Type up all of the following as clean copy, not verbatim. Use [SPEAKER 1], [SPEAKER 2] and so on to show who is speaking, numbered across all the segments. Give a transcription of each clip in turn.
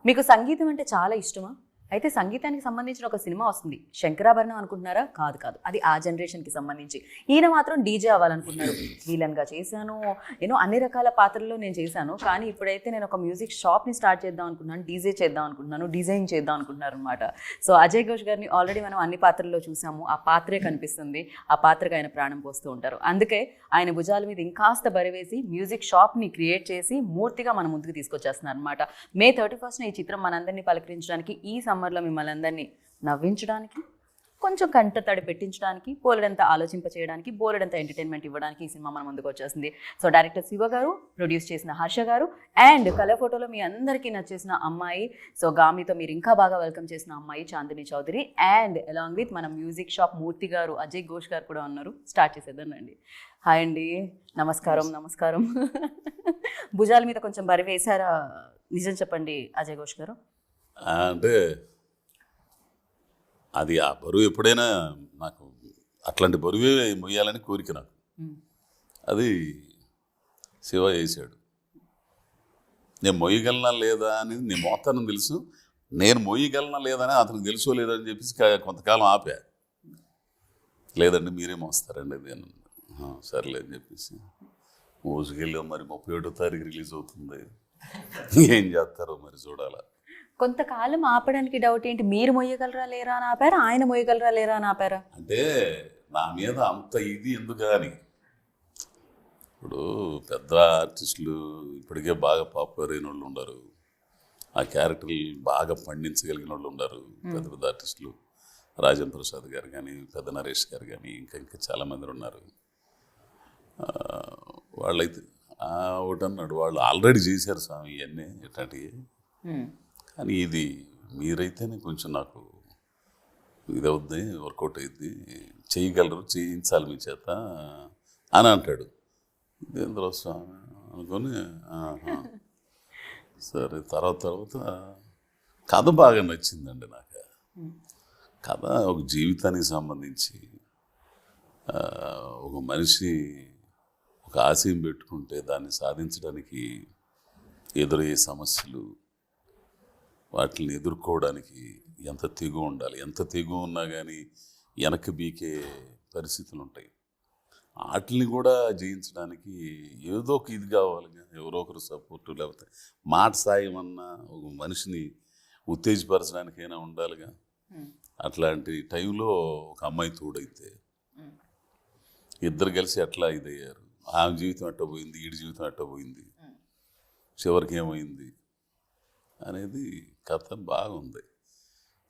[SPEAKER 1] మీకు సంగీతం అంటే చాలా ఇష్టమా? అయితే సంగీతానికి సంబంధించిన ఒక సినిమా వస్తుంది. శంకరాభరణం అనుకుంటున్నారా? కాదు కాదు, అది ఆ జనరేషన్కి సంబంధించి. ఈయన మాత్రం డీజే అవ్వాలనుకుంటున్నారు. విలన్గా చేశాను, అన్ని రకాల పాత్రల్లో నేను చేశాను. కానీ ఇప్పుడైతే నేను ఒక మ్యూజిక్ షాప్ని స్టార్ట్ చేద్దాం అనుకుంటున్నాను, డీజే చేద్దాం అనుకుంటున్నాను, డిజైన్ చేద్దాం అనుకుంటున్నారు అనమాట. సో అజయ్ ఘోష్ గారిని ఆల్రెడీ మనం అన్ని పాత్రల్లో చూసాము. ఆ పాత్రే కనిపిస్తుంది, ఆ పాత్రకు ఆయన ప్రాణం పోస్తూ ఉంటారు. అందుకే ఆయన భుజాల మీద ఇంకాస్త బరివేసి మ్యూజిక్ షాప్ని క్రియేట్ చేసి మూర్తిగా మన ముందుకు తీసుకొచ్చేస్తున్నారు అనమాట. మే 31న ఈ చిత్రం మనందరినీ పలకరించడానికి, ఈ సమ్మర్లో మిమ్మల్ని అందరినీ నవ్వించడానికి, కొంచెం కంట తడి పెట్టించడానికి, బోలెడంత ఆలోచింప చేయడానికి, బోలెడంత ఎంటర్టైన్మెంట్ ఇవ్వడానికి ఈ సినిమా మన ముందుకు వచ్చేసింది. సో డైరెక్టర్ శివ గారు, ప్రొడ్యూస్ చేసిన హర్ష గారు, అండ్ కలర్ ఫోటోలో మీ అందరికీ నచ్చేసిన అమ్మాయి, సో గామితో మీరు ఇంకా బాగా వెల్కమ్ చేసిన అమ్మాయి Chandini Chowdary, and along with మన మ్యూజిక్ షాప్ మూర్తి గారు, అజయ్ ఘోష్ గారు కూడా ఉన్నారు. స్టార్ట్ చేసేద్దానండి. హాయ్ అండి, నమస్కారం. నమస్కారం. భుజాల మీద కొంచెం బరి వేశారా? నిజం చెప్పండి అజయ్ ఘోష్ గారు.
[SPEAKER 2] అంటే అది ఆ బరువు ఎప్పుడైనా నాకు అట్లాంటి బరువే మొయ్యాలని కోరిక నాకు. అది శివ వేసాడు. నేను మొయ్యగలనా లేదా అనేది నేను మోతాను తెలుసు, నేను మొయ్యగలనా లేదని అతనికి తెలుసో లేదని చెప్పేసి కొంతకాలం ఆపా. లేదండి మీరే మోస్తారండి నేను సర్లే అని చెప్పేసి మోసుకెళ్ళాం. మరి 31వ తారీఖు రిలీజ్ అవుతుంది, ఏం చేస్తారో మరి చూడాలా.
[SPEAKER 1] కొంతకాలం ఆపడానికి డౌట్ ఏంటి? మీరు మొయ్యగలరా లేరా అని ఆపారా, ఆయన మొయ్యగలరా లేరా అని ఆపారా?
[SPEAKER 2] అంటే నా మీద అంత ఇది ఎందుకు అని. ఇప్పుడు పెద్ద ఆర్టిస్టులు ఇప్పటికే బాగా పాపులర్ అయిన వాళ్ళు ఉన్నారు, ఆ క్యారెక్టర్లు బాగా పండించగలిగిన వాళ్ళు ఉన్నారు. పెద్ద పెద్ద ఆర్టిస్టులు రాజేంద్ర ప్రసాద్ గారు కానీ, పెద్ద నరేష్ గారు కానీ, ఇంకా చాలామంది ఉన్నారు. వాళ్ళైతే ఒకటి అన్నాడు, వాళ్ళు ఆల్రెడీ చేశారు స్వామి ఇవన్నీ ఇట్లాంటివి. కానీ ఇది మీరైతేనే కొంచెం నాకు ఇది అవుద్ది, వర్కౌట్ అయింది, చేయగలరు, చేయించాలి మీ చేత అని అంటాడు. ఇదేంద్ర స్వామి అనుకొని సరే. తర్వాత కథ బాగా నచ్చిందండి నాకు. కథ ఒక జీవితానికి సంబంధించి, ఒక మనిషి ఒక ఆశయం పెట్టుకుంటే దాన్ని సాధించడానికి ఎదురయ్యే సమస్యలు, వాటిని ఎదుర్కోవడానికి ఎంత తెగువ ఉండాలి, ఎంత తెగువ ఉన్నా కానీ వెనక్కి బీకే పరిస్థితులు ఉంటాయి. వాటిని కూడా జయించడానికి ఏదో ఒక ఇది కావాలి, ఎవరో ఒకరు సపోర్టు, లేకపోతే మాట సాయం అన్నా ఒక మనిషిని ఉత్తేజపరచడానికైనా ఉండాలిగా. అట్లాంటి టైంలో ఒక అమ్మాయి తోడైతే ఇద్దరు కలిసి అట్లా ఇదయ్యారు. ఆమె జీవితం అట్ట పోయింది, ఈడి జీవితం అట్ట పోయింది, చివరికి ఏమైంది అనేది కథ బాగుంది.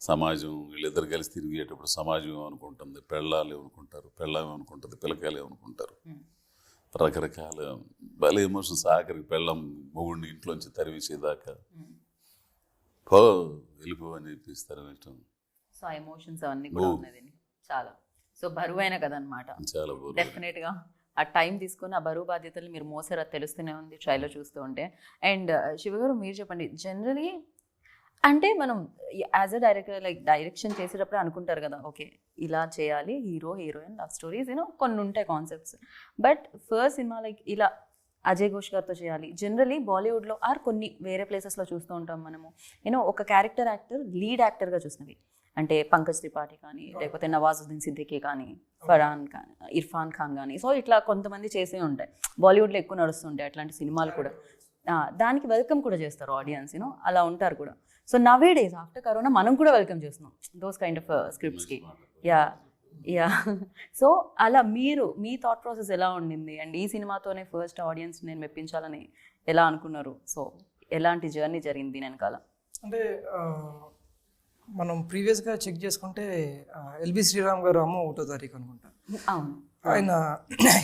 [SPEAKER 2] సమాజం వీళ్ళిద్దరు కలిసి తిరిగేటప్పుడు సమాజం ఏమనుకుంటుంది, పెళ్ళాలు ఏమనుకుంటారు, పెళ్ళాం ఏమనుకుంటుంది, పిల్లకాయలు ఏమనుకుంటారు, రకరకాల భలే ఎమోషన్స్. ఆఖరికి పెళ్ళం మొగుడిని ఇంట్లోంచి తరివేసేదాకా వెళ్ళిపో అని చెప్పేసి తరివేయటం.
[SPEAKER 1] సో ఎమోషన్స్ అవన్నీ కూడా ఉన్నది చాలా. సో బరువైన కథ అనమాట.
[SPEAKER 2] చాలా బరువు.
[SPEAKER 1] డెఫినెట్గా ఆ టైం తీసుకుని ఆ బరువు బాధ్యతలు మీరు మోసారా తెలుస్తూనే ఉంది ట్రైలర్ చూస్తూ ఉంటే. అండ్ శివ గారు మీరు చెప్పండి, జనరలీ అంటే మనం as a director like direction చేసేటప్పుడు అనుకుంటారు కదా, ఓకే ఇలా చేయాలి, హీరో హీరోయిన్ లవ్ స్టోరీస్ కొన్ని ఉంటాయి concepts. But first cinema like ఇలా అజయ్ ఘోష్ గారితో చేయాలి. జనరలీ బాలీవుడ్లో ఆర్ కొన్ని వేరే ప్లేసెస్లో చూస్తూ ఉంటాం మనము, ఒక క్యారెక్టర్ యాక్టర్ లీడ్ యాక్టర్గా చూసినవి. అంటే పంకజ్ త్రిపాఠి కానీ, లేకపోతే నవాజుద్దీన్ సిద్దికీ కానీ, ఫర్హాన్ కానీ, ఇర్ఫాన్ ఖాన్ కానీ, సో ఇట్లా కొంతమంది చేసే ఉంటాయి. బాలీవుడ్లో ఎక్కువ నడుస్తుంటాయి అట్లాంటి సినిమాలు కూడా. దానికి వెల్కమ్ కూడా చేస్తారు ఆడియన్స్, అలా ఉంటారు కూడా. So nowadays after corona మనం కూడా వెల్కమ్ చేస్తున్నాం దోస్ కైండ్ ఆఫ్ స్క్రిప్ట్స్కి. యా సో అలా మీరు మీ థాట్ ప్రాసెస్ ఎలా ఉండింది? అండ్ ఈ సినిమాతోనే ఫస్ట్ ఆడియన్స్ నేను మెప్పించాలని ఎలా అనుకున్నారు? సో ఎలాంటి జర్నీ జరిగింది వెనకాల?
[SPEAKER 3] అంటే మనం ప్రీవియస్గా చెక్ చేసుకుంటే ఎల్బి శ్రీరామ్ గారు అమ్మ 1వ తారీఖు అనుకుంటా.
[SPEAKER 1] అవును,
[SPEAKER 3] ఆయన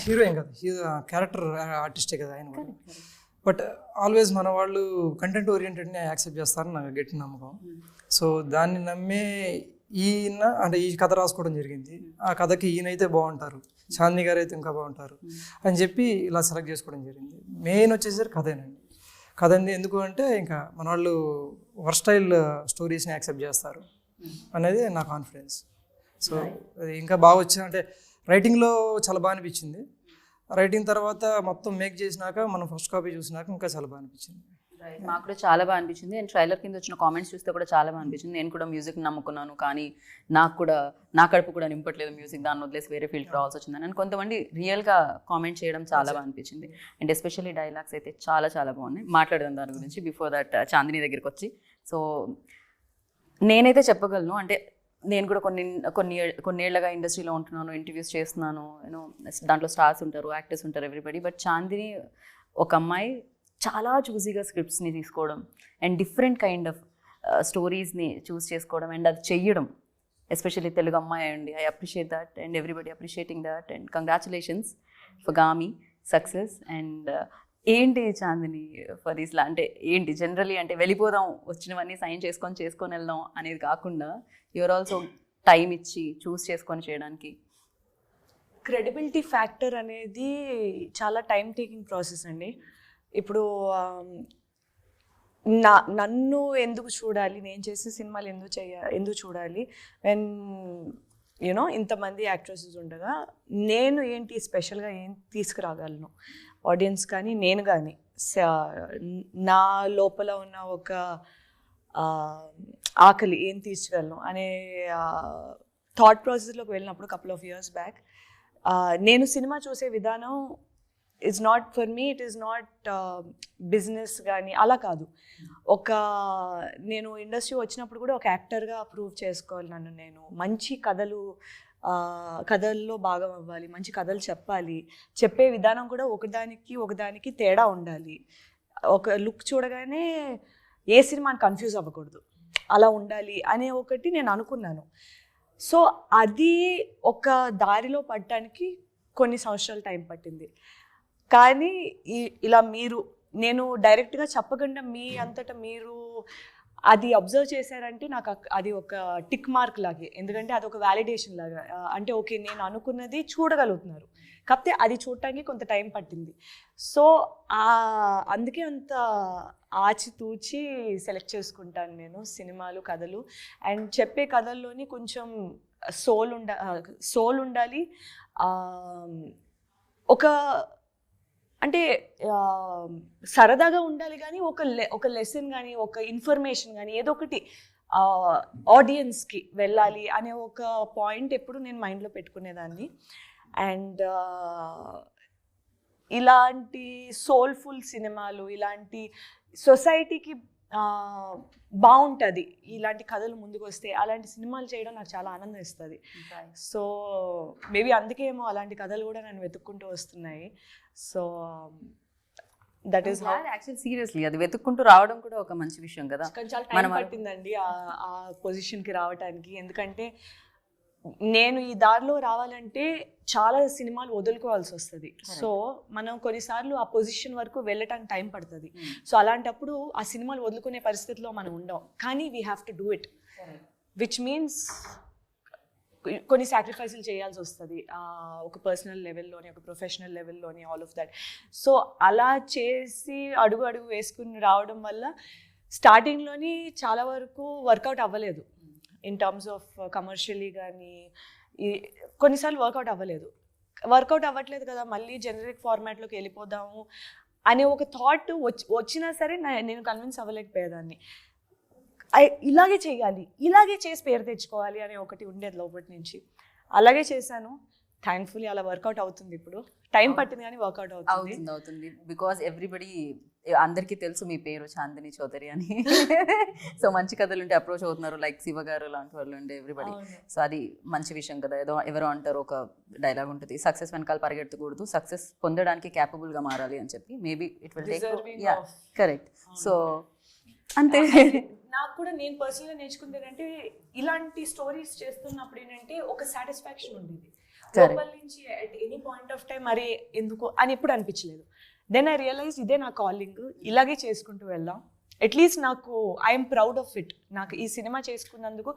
[SPEAKER 3] హీరోయిన్ కదా, క్యారెక్టర్ ఆర్టిస్టే కదా ఆయన కూడా. బట్ ఆల్వేస్ మన వాళ్ళు కంటెంట్ ఓరియంటెడ్ని యాక్సెప్ట్ చేస్తారని నాకు గట్టి నమ్మకం. సో దాన్ని నమ్మే ఈయన అంటే ఈ కథ రాసుకోవడం జరిగింది. ఆ కథకి ఈయనైతే బాగుంటారు, చాందిని గారు అయితే ఇంకా బాగుంటారు అని చెప్పి ఇలా సెలెక్ట్ చేసుకోవడం జరిగింది. మెయిన్ వచ్చేసరికి కథేనండి. కథ ఎందుకు అంటే ఇంకా మన వాళ్ళు వర్స్టైల్ స్టోరీస్ని యాక్సెప్ట్ చేస్తారు అనేది నా కాన్ఫిడెన్స్. సో ఇంకా బాగా వచ్చింది. అంటే రైటింగ్లో చాలా బాగా అనిపించింది. రైటింగ్ తర్వాత మొత్తం మేక్ చేసినాక మనం ఫస్ట్ కాపీ చూసినాక ఇంకా చాలా బాగా అనిపించింది.
[SPEAKER 1] మాకు కూడా చాలా బాగా అనిపించింది. అండ్ ట్రైలర్ కింద వచ్చిన కామెంట్స్ చూస్తే కూడా చాలా బాగా అనిపించింది. నేను కూడా మ్యూజిక్ నమ్ముకున్నాను, కానీ నా కడుపు కూడా నింపట్లేదు మ్యూజిక్, దాన్ని వదిలేసి వేరే ఫీల్డ్ రావాల్సి వచ్చిందని అని కొంతమంది రియల్గా కామెంట్ చేయడం చాలా బాగా అనిపించింది. అండ్ ఎస్పెషల్లీ డైలాగ్స్ అయితే చాలా చాలా బాగున్నాయి. మాట్లాడదాం దాని గురించి బిఫోర్ దట్ చాందిని దగ్గరికి వచ్చి. సో నేనైతే చెప్పగలను, అంటే నేను కూడా కొన్నేళ్లుగా ఇండస్ట్రీలో ఉంటున్నాను, ఇంటర్వ్యూస్ చేస్తున్నాను, యూనో దాంట్లో స్టార్స్ ఉంటారు, యాక్టర్స్ ఉంటారు, ఎవ్రీబడి. బట్ చాందిని ఒక అమ్మాయి చాలా చూసీగా స్క్రిప్ట్స్ని తీసుకోవడం అండ్ డిఫరెంట్ కైండ్ ఆఫ్ స్టోరీస్ని చూస్ చేసుకోవడం అండ్ అది చెయ్యడం, ఎస్పెషల్లీ తెలుగు అమ్మాయి అండి. I appreciate that and everybody appreciating that and congratulations for Gaami success. And ఏంటి చాందిని ఫర్ దిస్లా అంటే ఏంటి జనరలీ అంటే వెళ్ళిపోదాం, వచ్చినవన్నీ సైన్ చేసుకొని వెళ్దాం అనేది కాకుండా యూఆర్ ఆల్సో టైం ఇచ్చి చూస్ చేసుకొని చేయడానికి.
[SPEAKER 4] క్రెడిబిలిటీ ఫ్యాక్టర్ అనేది చాలా టైం టేకింగ్ ప్రాసెస్ అండి. ఇప్పుడు నన్ను ఎందుకు చూడాలి, నేను చేసే సినిమాలు ఎందుకు చూడాలి వెన్ యూనో ఇంతమంది యాక్ట్రెసెస్ ఉండగా నేను ఏంటి స్పెషల్గా ఏం తీసుకురాగలను ఆడియన్స్ కానీ నేను కానీ నా లోపల ఉన్న ఒక ఆకలి ఏం తీర్చగలను అనే థాట్ ప్రాసెస్లోకి వెళ్ళినప్పుడు కపుల్ ఆఫ్ ఇయర్స్ బ్యాక్ నేను సినిమా చూసే విధానం it's not for me, it is not business కానీ అలా కాదు. నేను ఇండస్ట్రీ వచ్చినప్పుడు కూడా ఒక యాక్టర్గా ప్రూవ్ చేసుకోవాలి నన్ను నేను. మంచి కథల్లో భాగం అవ్వాలి, మంచి కథలు చెప్పాలి, చెప్పే విధానం కూడా ఒకదానికి తేడా ఉండాలి. ఒక లుక్ చూడగానే ఏ సినిమాని కన్ఫ్యూజ్ అవ్వకూడదు, అలా ఉండాలి అనే ఒకటి నేను అనుకున్నాను. సో అది ఒక దారిలో పడటానికి కొన్ని సంవత్సరాలు టైం పట్టింది. కానీ ఇలా నేను డైరెక్ట్గా చెప్పకుండా మీ అంతటా మీరు అది అబ్జర్వ్ చేశారంటే నాకు అది ఒక టిక్ మార్క్ లాగే, ఎందుకంటే అది ఒక వ్యాలిడేషన్ లాగా. అంటే ఓకే నేను అనుకున్నది చూడగలుగుతున్నారు, కాకపోతే అది చూడటానికి కొంత టైం పట్టింది. సో అందుకే అంత ఆచితూచి సెలెక్ట్ చేసుకుంటాను నేను సినిమాలు, కథలు. అండ్ చెప్పే కథల్లోని కొంచెం సోల్ ఉండాలి. ఒక అంటే సరదాగా ఉండాలి, కానీ ఒక లెసన్ కానీ ఒక ఇన్ఫర్మేషన్ కానీ ఏదో ఒకటి ఆడియన్స్కి వెళ్ళాలి అనే ఒక పాయింట్ ఎప్పుడు నేను మైండ్లో పెట్టుకునేదాన్ని. అండ్ ఇలాంటి సోల్ఫుల్ సినిమాలు, ఇలాంటి సొసైటీకి బాగుంటుంది ఇలాంటి కథలు ముందుకు వస్తే, అలాంటి సినిమాలు చేయడం నాకు చాలా ఆనందం ఇస్తుంది. సో మేబీ అందుకేమో అలాంటి కథలు కూడా నన్ను వెతుక్కుంటూ వస్తున్నాయి. So that is
[SPEAKER 1] actually seriously అది వెతుక్కుంటూ రావడం కూడా ఒక మంచి విషయం కదా.
[SPEAKER 4] చాలా టైం పట్టిందండి ఆ పొజిషన్కి రావడానికి. ఎందుకంటే నేను ఈ దారిలో రావాలంటే చాలా సినిమాలు వదులుకోవాల్సి వస్తుంది. సో మనం కొన్నిసార్లు ఆ పొజిషన్ వరకు వెళ్ళటానికి టైం పడుతుంది. సో అలాంటప్పుడు ఆ సినిమాలు వదులుకునే పరిస్థితిలో మనం ఉండం, కానీ we have to do it, which means కొన్ని సాక్రిఫైసులు చేయాల్సి వస్తుంది ఒక పర్సనల్ లెవెల్లోని, ఒక ప్రొఫెషనల్ లెవెల్లోని, ఆల్ ఆఫ్ దట్. సో అలా చేసి అడుగు వేసుకుని రావడం వల్ల స్టార్టింగ్లోని చాలా వరకు వర్కౌట్ అవ్వలేదు ఇన్ టర్మ్స్ ఆఫ్ కమర్షియలీ కానీ. కొన్నిసార్లు వర్కౌట్ అవ్వట్లేదు కదా, మళ్ళీ జనరిక్ ఫార్మాట్లోకి వెళ్ళిపోదాము అనే ఒక థాట్ వచ్చినా సరే నేను కన్విన్స్ అవ్వలేకపోయేదాన్ని. ఇలాగే చేయాలి, ఇలాగే చేసి పేరు తెచ్చుకోవాలి అనే ఒకటి ఉండేది లోపటి నుంచి. అలాగే చేశాను. థ్యాంక్ఫుల్లీ అలా వర్కౌట్ అవుతుంది. ఇప్పుడు టైం పట్టింది కానీ వర్కౌట్
[SPEAKER 1] అవుతుంది. బికాజ్ ఎవ్రీబడి, అందరికీ తెలుసు మీ పేరు చాందిని చౌదరి అని. సో మంచి కథలు ఉంటే అప్రోచ్ అవుతున్నారు, లైక్ శివ గారు లాంటి వాళ్ళు ఉండే ఎవ్రీబడి. సో అది మంచి విషయం కదా. ఎవరో అంటారు, ఒక డైలాగ్ ఉంటుంది, సక్సెస్ వెనకాల పరిగెత్తకూడదు, సక్సెస్ పొందడానికి క్యాపబుల్గా మారాలి అని చెప్పి. Maybe it will take, correct. So అంతే.
[SPEAKER 4] నాకు కూడా నేను పర్సనల్గా నేర్చుకుంది ఏంటంటే, ఇలాంటి స్టోరీస్ చేస్తున్నప్పుడు ఏంటంటే ఒక సాటిస్ఫాక్షన్ ఉండేది లోపల నుంచి. At any point of time మరీ ఎందుకు అని ఎప్పుడు అనిపించలేదు. దెన్ ఐ రియలైజ్ ఇదే నా కాలింగ్, ఇలాగే చేసుకుంటూ వెళ్దాం. అట్లీస్ట్ నాకు ఐఎమ్ ప్రౌడ్ ఆఫ్ ఇట్. నాకు ఈ సినిమా చేసుకున్నందుకు,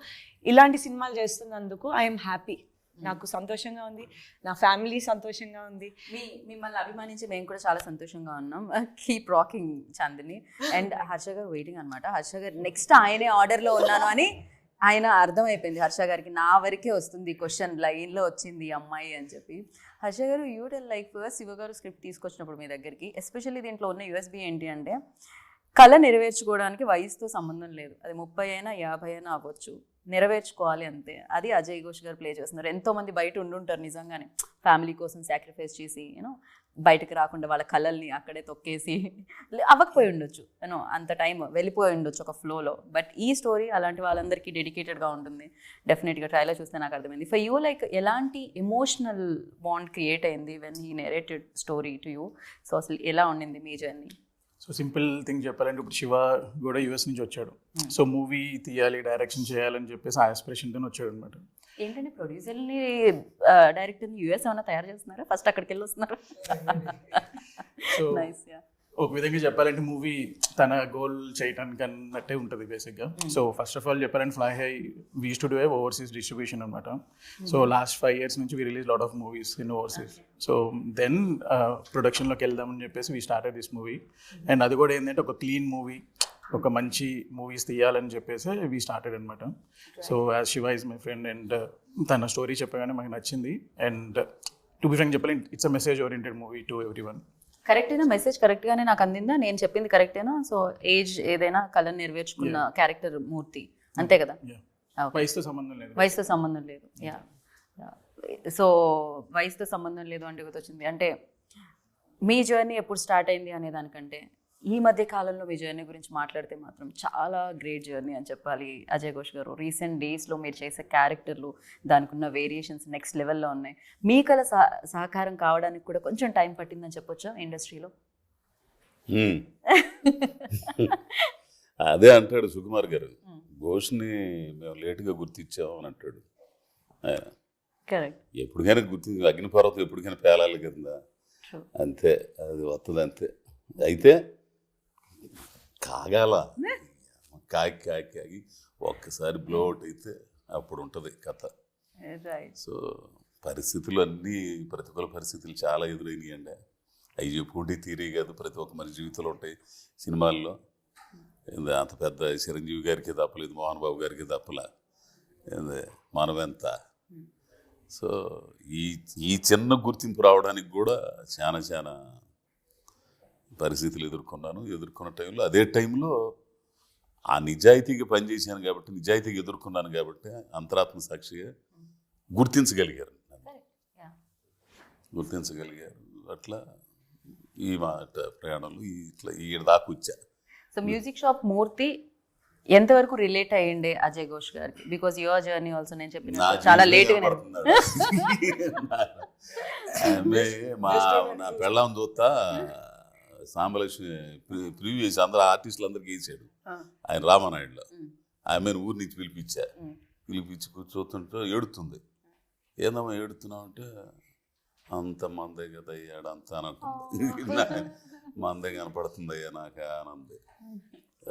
[SPEAKER 4] ఇలాంటి సినిమాలు చేస్తున్నందుకు ఐఎమ్ హ్యాపీ. నాకు సంతోషంగా ఉంది, నా ఫ్యామిలీ సంతోషంగా ఉంది.
[SPEAKER 1] మిమ్మల్ని అభిమానించి మేము కూడా చాలా సంతోషంగా ఉన్నాం. Keep rocking Chandini. And Harsha garu waiting అనమాట. హర్ష గారు నెక్స్ట్ ఆయనే ఆర్డర్లో ఉన్నాను అని ఆయన అర్థమైపోయింది హర్ష గారికి. నా వరకే వస్తుంది క్వశ్చన్, లైన్లో వచ్చింది అమ్మాయి అని చెప్పి. హర్ష గారు, you tell, like first Shiva గారు స్క్రిప్ట్ తీసుకొచ్చినప్పుడు మీ దగ్గరికి, ఎస్పెషల్లీ దీంట్లో ఉన్న యూఎస్బీ ఏంటి అంటే, కళ నెరవేర్చుకోవడానికి వయసుతో సంబంధం లేదు. అది 30 అయినా 50 అయినా అవ్వచ్చు, నెరవేర్చుకోవాలి అంతే. అది అజయ్ ఘోష్ గారు ప్లే చేస్తున్నారు. ఎంతోమంది బయట ఉండుంటారు నిజంగానే ఫ్యామిలీ కోసం సాక్రిఫైస్ చేసి బయటకు రాకుండా వాళ్ళ కళల్ని అక్కడే తొక్కేసి అవ్వకపోయి ఉండొచ్చు, అంత టైం వెళ్ళిపోయి ఉండొచ్చు ఒక ఫ్లోలో. బట్ ఈ స్టోరీ అలాంటి వాళ్ళందరికీ డెడికేటెడ్గా ఉంటుంది. డెఫినెట్గా ట్రైలర్ చూస్తే నాకు అర్థమైంది. ఫర్ యూ లైక్ ఎలాంటి ఎమోషనల్ బాండ్ క్రియేట్ అయింది when he narrated story to you? So అసలు ఎలా ఉండింది మీ జర్నీ?
[SPEAKER 5] సో సింపుల్ థింగ్ చెప్పాలంటే ఇప్పుడు శివ కూడా యూఎస్ నుంచి వచ్చాడు. సో మూవీ తీయాలి, డైరెక్షన్ చేయాలని చెప్పేసి ఆ ఆస్పిరేషన్తో వచ్చాడు అనమాట.
[SPEAKER 1] ఏంటంటే ప్రొడ్యూసర్ని డైరెక్టర్ని యూఎస్ ఏమైనా తయారు చేస్తున్నారా? ఫస్ట్ అక్కడికి వెళ్ళి వస్తున్నారు.
[SPEAKER 5] సో ఒక విధంగా చెప్పాలంటే మూవీ తన గోల్ చేయడానికి అన్నట్టే ఉంటుంది బేసిక్గా. సో ఫస్ట్ ఆఫ్ ఆల్ చెప్పాలంటే Fly High we use to do overseas distribution అనమాట. సో లాస్ట్ 5 years నుంచి we release lot of movies in overseas. So then ప్రొడక్షన్లోకి వెళ్దామని చెప్పేసి we started this movie. And అది కూడా ఏంటంటే ఒక క్లీన్ మూవీ, ఒక మంచి మూవీస్ తీయాలని చెప్పేసి వీ స్టార్టెడ్ అనమాట. So as Shiva is my friend and తన స్టోరీ చెప్పగానే మాకు నచ్చింది. అండ్ టు బి ఫ్రాంక్ చెప్పాలి, it's a message oriented movie to everyone.
[SPEAKER 1] కరెక్టేనా? మెసేజ్ కరెక్ట్గానే నాకు అందిందా? నేను చెప్పింది కరెక్టేనా? సో ఏజ్ ఏదైనా కళను నెరవేర్చుకున్న క్యారెక్టర్ మూర్తి, అంతే కదా?
[SPEAKER 5] వయసుతో సంబంధం లేదు.
[SPEAKER 1] వయసుతో సంబంధం లేదు. యా. సో వయసుతో సంబంధం లేదు అంటే గుర్తొచ్చింది. అంటే మీ జర్నీ ఎప్పుడు స్టార్ట్ అయింది అనే దానికంటే ఈ మధ్య కాలంలో మీ జర్నీ గురించి మాట్లాడితే మాత్రం చాలా గ్రేట్ జర్నీ అని చెప్పాలి అజయ్ ఘోష్ గారు. రీసెంట్ డేస్లో మీరు చేసే క్యారెక్టర్లు, దానికి ఉన్న వేరియేషన్స్ నెక్స్ట్ లెవెల్లో ఉన్నాయి. మీ కళ సహకారం కావడానికి కూడా కొంచెం టైం పట్టిందని చెప్పొచ్చా ఇండస్ట్రీలో?
[SPEAKER 2] అదే అంటాడు సుకుమార్ గారు, ఘోష్ని మేము లేటుగా గుర్తించాము అని అంటాడు.
[SPEAKER 1] కరెక్ట్.
[SPEAKER 2] ఎప్పటికైనా గుర్తించి అగ్నిపర్వతం ఎప్పటికైనా పేలాలి కదా, అంతే, అది వస్తుంది అంతే. అయితే కాగాల కాగి ఒక్కసారి బ్లోఅవుట్ అయితే అప్పుడు ఉంటుంది కథ. సో పరిస్థితులు అన్నీ, ప్రతికూల పరిస్థితులు చాలా ఎదురైనాయి అండి. అవి చెప్పుకుంటే తీరే కాదు, ప్రతి ఒక్క మన జీవితంలో ఉంటాయి. సినిమాల్లో అంత పెద్ద చిరంజీవి గారికి తప్పలేదు, మోహన్ బాబు గారికి తప్పలా, మనమెంత. సో ఈ చిన్న గుర్తింపు రావడానికి కూడా చాలా పరిస్థితులు ఎదుర్కొన్న టైంలో, అదే టైంలో ఆ నిజాయితీగా పనిచేశాను కాబట్టి, నిజాయితీగా ఎదుర్కొన్నాను కాబట్టి అంతరాత్మ సాక్షిగా గుర్తించగలిగారు. అట్లా ఈ మాట ప్రయాణంలో ఇట్లా ఈ దాకా వచ్చా.
[SPEAKER 1] సో మ్యూజిక్ షాప్ మూర్తి ఎంతవరకు రిలేట్ అయ్యిండే అజయ్ ఘోష్ గారికి? బికాస్ యువర్ జర్నీ ఆల్సో నేను చెప్పిన చాలా లేట్గా
[SPEAKER 2] నా పెళ్ళాం చూస్తా సాంబలక్ష్మి ప్రివ్యూ చేసి అందరూ ఆర్టిస్టులు అందరికి వేసాడు ఆయన రామానాయుడులో. ఆమెను ఊరి నుంచి పిలిపించి కూర్చోతుంటే ఏడుతుంది. ఏందమ్మా ఏడుతున్నావు అంటే, అంత మందే కదా అయ్యాడు అంతా అని అంటుంది. మందే కనపడుతుంది అయ్యా నాకు ఆనంది.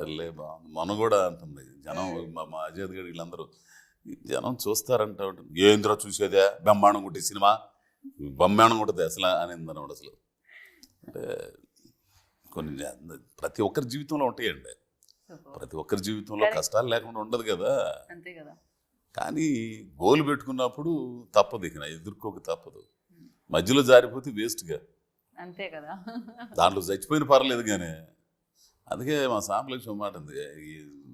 [SPEAKER 2] వెళ్ళే బాగుంది. మనం కూడా అంటుంది జనం, మా అజయ్ గడి వీళ్ళందరూ జనం చూస్తారంట. ఏంద్రా చూసేదే, బ్రహ్మాండం కొట్టే సినిమా, బ్రహ్మాండం కొట్టది అసలు అనింది అన్నమాట. అసలు అంటే కొన్ని ప్రతి ఒక్కరి జీవితంలో ఉంటాయండి. ప్రతి ఒక్కరి జీవితంలో కష్టాలు లేకుండా ఉండదు కదా.
[SPEAKER 1] అంతే కదా.
[SPEAKER 2] కానీ గోల్ పెట్టుకున్నప్పుడు తప్పదు, ఇక ఎదుర్కోక తప్పదు. మధ్యలో జారిపోతే వేస్ట్గా, అంతే కదా. దాంట్లో చచ్చిపోయిన పర్లేదు కానీ. అందుకే మా సాంప్లక్ష్మి మాట ఉంది,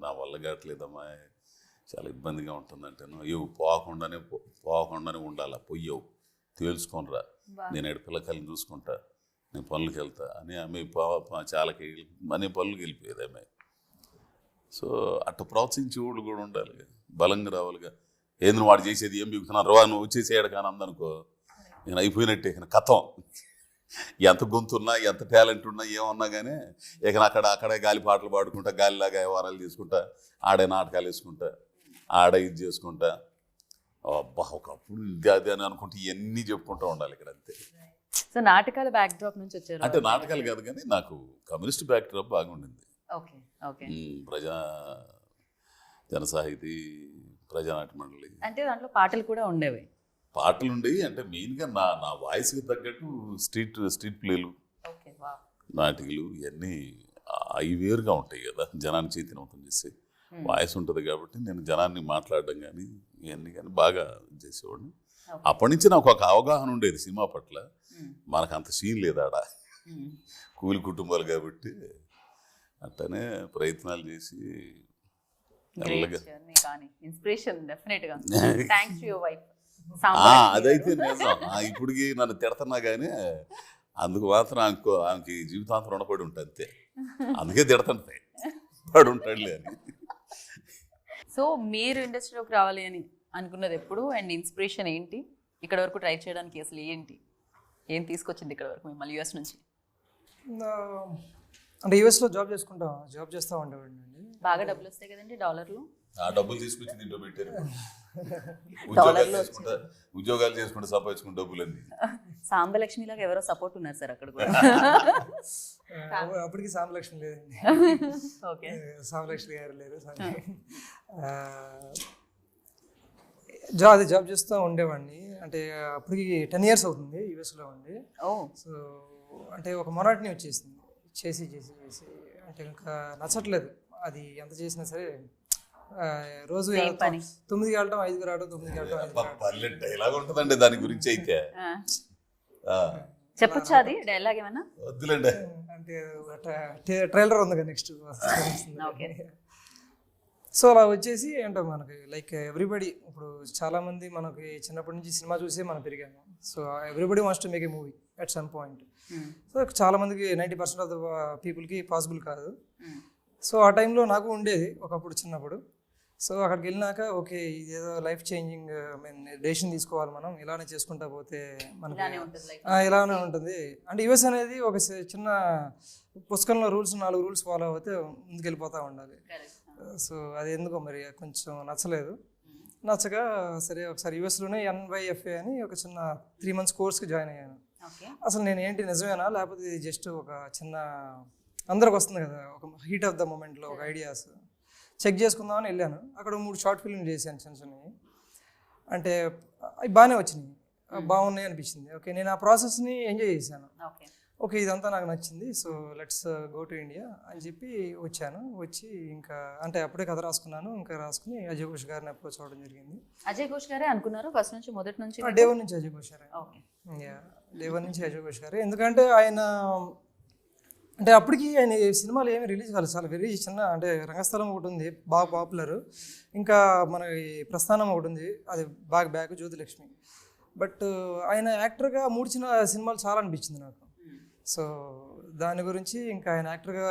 [SPEAKER 2] నా వల్ల కావట్లేదమ్మా, చాలా ఇబ్బందిగా ఉంటుందంటేను, ఇవి పోకుండానే ఉండాలా, పొయ్యవు తేల్చుకోనరా, నేను ఎడ పిల్లకాయలను చూసుకుంటా, నేను పనులకి వెళ్తా అని ఆమె చాలాకి అనే పనులకి వెళ్ళిపోయేది ఆమె. సో అట్లా ప్రోత్సహించే వాళ్ళు కూడా ఉండాలి, బలంగా రావాలిగా. ఏంది వాడు చేసేది ఏం బిగుతున్నాను రా, నువ్వు వచ్చేసేయడు కానీ అందనుకో, నేను అయిపోయినట్టే ఇక కథం. ఎంత గొంతున్నా, ఎంత టాలెంట్ ఉన్నా, ఏమన్నా కానీ ఇక అక్కడే గాలి పాటలు పాడుకుంటా, గాలిలాగా వ్యవహారాలు చేసుకుంటా, ఆడే నాటకాలు వేసుకుంటా, ఆడే ఇది చేసుకుంటా, అబ్బా ఒకప్పుడు ఇది అది అని అనుకుంటే ఇవన్నీ చెప్పుకుంటూ ఉండాలి ఇక్కడ, అంతే.
[SPEAKER 1] సో నాటకాల బ్యాక్ డ్రాప్ నుంచి వచ్చారు
[SPEAKER 2] అంటే నాటకాలు కాదు కానీ నాకు కమ్యూనిస్ట్ బ్యాక్ డ్రాప్ బాగుండింది. జనసాహితీ, ప్రజానాట్య మండలి,
[SPEAKER 1] అంటే దాంట్లో పాటలు కూడా ఉండేవి.
[SPEAKER 2] పాటలు ఉండేవి. అంటే మెయిన్గా నా వాయిస్కి తగ్గట్టు స్ట్రీట్ ప్లేలు, నాటికలు ఇవన్నీ అవి వేరుగా ఉంటాయి కదా, జనాన్ని చైతన్యవంతం చేసే వాయిస్ ఉంటుంది కాబట్టి నేను జనాన్ని మాట్లాడడం కానీ ఇవన్నీ కానీ బాగా చేసేవాడిని. అప్పటి నుంచి నాకు ఒక అవగాహన ఉండేది సినిమా పట్ల. మనకు అంత సీన్ లేదు ఆడ, కూలి కుటుంబాలు కాబట్టి అట్టనే ప్రయత్నాలు చేసి
[SPEAKER 1] గ్రేట్ జర్నీ కానీ ఇన్స్పిరేషన్ డెఫినెట్ గా థ్యాంక్స్ టు యువర్ వైఫ్
[SPEAKER 2] అదైతే నిజం. ఇప్పటికి నన్ను తిడుతున్నా కానీ అందుకు మాత్రం ఆమెకి జీవితాంతం రుణపడి ఉంటుంది అంతే. అందుకే తిడుతుంటాయి పడి ఉంటాడులే అని.
[SPEAKER 1] సో మీరు ఇండస్ట్రీలోకి రావాలి అని అనుకున్నది ఎప్పుడు అండ్ ఇన్స్పిరేషన్ ఏంటి? ఇక్కడ వరకు ట్రై చేయడానికి అసలు ఏం తీసుకొచ్చింది ఇక్కడ వరకు మిమ్మల్ని యూఎస్ నుంచి?
[SPEAKER 3] అంటే యూఎస్లో జాబ్ చేస్తూ ఉండేవాడిని అండి.
[SPEAKER 1] బాగా డబ్బులు వస్తాయి కదండి డాలర్లు.
[SPEAKER 2] ఆ డబ్బులు తీసుకొచ్చి దీంట్లో పెట్టారు. ఉద్యోగాలు చేసుకుంటే సంపాదించుకుంటే డబ్బులన్నీ.
[SPEAKER 1] సాంబలక్ష్మి లాగా ఎవరో సపోర్ట్ ఉన్నారు సార్ అక్కడ కూడా.
[SPEAKER 3] అప్పటికి సాంబలక్ష్మి లేదండి.
[SPEAKER 1] ఓకే,
[SPEAKER 3] సాంబలక్ష్మి గారు లేరు. జాబ్ చేస్తూ ఉండేవాడిని. అంటే అప్పటికి 10 years అవుతుంది యూఎస్లో ఉండి. సో అంటే ఒక మొనాటిని వచ్చేసింది చేసి అంటే ఇంకా నచ్చట్లేదు. అది ఎంత చేసినా సరే రోజు 9కి వెళ్ళటం 5కి రావడం, 9కి వెళ్ళటం.
[SPEAKER 2] డైలాగ్ ఉంటుందండి దాని గురించి అయితే.
[SPEAKER 1] చెప్పొచ్చా అది డైలాగ్ ఏమన్నా?
[SPEAKER 2] వద్దులేండి.
[SPEAKER 3] అంటే ట్రైలర్ ఉంది కదా నెక్స్ట్. సో అలా వచ్చేసి అంటే మనకి లైక్ ఎవ్రీబడి, ఇప్పుడు చాలామంది మనకి చిన్నప్పటి నుంచి సినిమా చూసే మనం పెరిగాము. So everybody wants to make a movie at some point. So చాలామందికి 90% ఆఫ్ ద పీపుల్కి పాసిబుల్ కాదు. సో ఆ టైంలో నాకు ఉండేది ఒకప్పుడు చిన్నప్పుడు. సో అక్కడికి వెళ్ళినాక ఓకే ఇదేదో లైఫ్ చేంజింగ్ డెసిషన్ తీసుకోవాలి మనం, ఇలానే చేసుకుంటా పోతే మనకి ఇలానే ఉంటుంది. అంటే యూఎస్ అనేది ఒక చిన్న పుస్తకంలో 4 రూల్స్ ఫాలో అవుతే ముందుకెళ్ళిపోతూ ఉండాలి. సో అది ఎందుకో మరి కొంచెం నచ్చలేదు. నచ్చగా సరే ఒకసారి యూఎస్లోనే NYFA అని ఒక చిన్న 3 months కోర్స్కి జాయిన్ అయ్యాను. అసలు నేను ఏంటి నిజమేనా లేకపోతే ఇది జస్ట్ ఒక చిన్న అందరికి వస్తుంది కదా ఒక హీట్ ఆఫ్ ద మూమెంట్లో ఒక ఐడియాస్ చెక్ చేసుకుందామని వెళ్ళాను. అక్కడ 3 షార్ట్ ఫిల్మ్ చేశాను చిన్న చిన్నవి. అంటే అవి బాగానే వచ్చినాయి, బాగున్నాయి అనిపించింది. ఓకే నేను ఆ ప్రాసెస్ని ఎంజాయ్ చేశాను. ఓకే ఇదంతా నాకు నచ్చింది. So let's go to India అని చెప్పి వచ్చాను. వచ్చి ఇంకా అంటే అప్పుడే కథ రాసుకున్నాను. ఇంకా రాసుకుని అజయ్ ఘోష్ గారిని అప్రోచ్ అవ్వడం జరిగింది.
[SPEAKER 1] అజయ్ ఘోష్ గారే అనుకున్నారు ఫస్ట్ నుంచి, మొదటి నుంచి?
[SPEAKER 3] డే 1 నుంచి అజయ్ ఘోష్ గారే. డే 1 నుంచి అజయ్ ఘోష్ గారే. ఎందుకంటే ఆయన అంటే అప్పటికి ఆయన సినిమాలు ఏమి రిలీజ్ కాలేదు. చాలా వెరీ చిన్న అంటే రంగస్థలం ఒకటి ఉంది బాగా పాపులర్, ఇంకా మన ప్రస్థానం ఒకటి ఉంది అది బాగా బ్యాక్ జ్యోతిలక్ష్మి. బట్ ఆయన యాక్టర్గా 3 చిన్న సినిమాలు చాలా అనిపించింది నాకు. సో దాని గురించి ఇంకా ఆయన యాక్టర్గా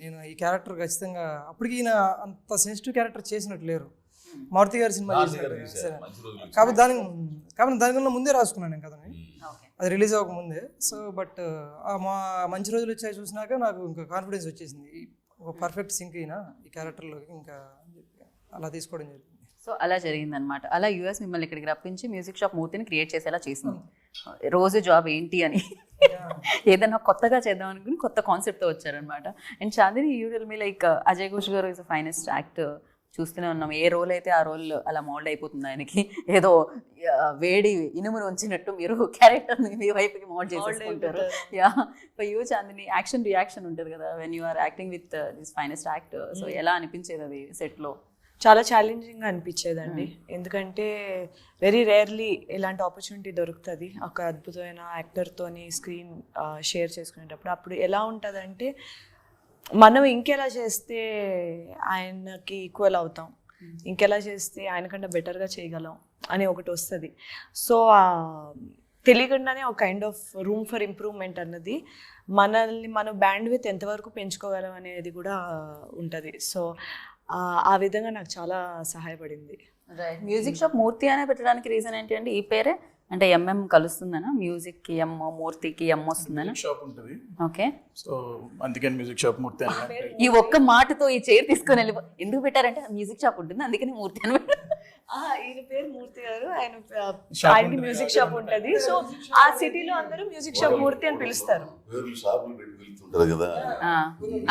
[SPEAKER 3] నేను ఈ క్యారెక్టర్ ఖచ్చితంగా అప్పటికి ఈయన అంత సెన్సిటివ్ క్యారెక్టర్ చేసినట్టు లేరు. మారుతి గారి సినిమా చేసినట్టు కాబట్టి దానికన్నా ముందే రాసుకున్నాను నేను కథని, అది రిలీజ్ అవ్వకముందే. సో బట్ మా మంచి రోజులు వచ్చాయి చూసినాక నాకు ఇంకా కాన్ఫిడెన్స్ వచ్చేసింది, ఒక పర్ఫెక్ట్ సింక్ అయినా ఈ క్యారెక్టర్లోకి, ఇంకా అలా తీసుకోవడం జరిగింది.
[SPEAKER 1] సో అలా జరిగిందనమాట. అలా యూఎస్ మిమ్మల్ని ఇక్కడికి రప్పించి మ్యూజిక్ షాప్ మూర్తిని క్రియేట్ చేసేలా చేసింది. రోజు జాబ్ ఏంటి అని ఏదైనా కొత్తగా చేద్దాం అనుకుని కొత్త కాన్సెప్ట్తో వచ్చారనమాట. And Chandini you tell me like Ajay Ghosh garu is a finest actor. చూస్తూనే ఉన్నాం, ఏ రోల్ అయితే ఆ రోల్ అలా మోల్డ్ అయిపోతుంది ఆయనకి. ఏదో వేడి ఇనుమును ఉంచినట్టు మీరు క్యారెక్టర్ని మీ వైపుకి మోల్డ్ చేసేసుకుంటారు. Yeah for you Chandini action reaction ఉంటుంది కదా when you are acting with this finest actor. So ఎలా అనిపించేది అది సెట్లో?
[SPEAKER 4] చాలా ఛాలెంజింగ్గా అనిపించేదండి. ఎందుకంటే వెరీ రేర్లీ ఇలాంటి ఆపర్చునిటీ దొరుకుతుంది ఒక అద్భుతమైన యాక్టర్తోని స్క్రీన్ షేర్ చేసుకునేటప్పుడు. అప్పుడు ఎలా ఉంటుందంటే మనం ఇంకెలా చేస్తే ఆయనకి ఈక్వల్ అవుతాం, ఇంకెలా చేస్తే ఆయనకంటే బెటర్గా చేయగలం అని ఒకటి వస్తుంది. సో తెలియకుండానే ఒక kind of room for improvement అన్నది, మనల్ని మనం బ్యాండ్ విత్ ఎంతవరకు పెంచుకోగలం అనేది కూడా ఉంటుంది. సో ఆ విధంగా నాకు చాలా సహాయపడింది.
[SPEAKER 1] మ్యూజిక్ షాప్ మూర్తి అనే పెట్టడానికి రీజన్ ఏంటి అండి? ఈ పేరే అంటే MM కలుస్తుందనా? మ్యూజిక్ కి M, మూర్తికి M వస్తుందనా?
[SPEAKER 5] షాప్ ఉంటుంది.
[SPEAKER 1] ఓకే,
[SPEAKER 5] సో అందుకని మ్యూజిక్ షాప్ మూర్తి అని.
[SPEAKER 1] ఈ ఒక్క మాటతో ఈ చైర్ తీసుకొని వెళ్ళి ఎందుకు పెట్టారంటే మ్యూజిక్ షాప్ ఉంటుంది అందుకని మూర్తి అని.
[SPEAKER 4] ఈయన పేరు మూర్తి గారు, ఆయనకి మ్యూజిక్ షాప్ ఉంటుంది. సో ఆ సిటీలో అందరూ మ్యూజిక్ షాప్ మూర్తి అని పిలుస్తారు.
[SPEAKER 2] కదా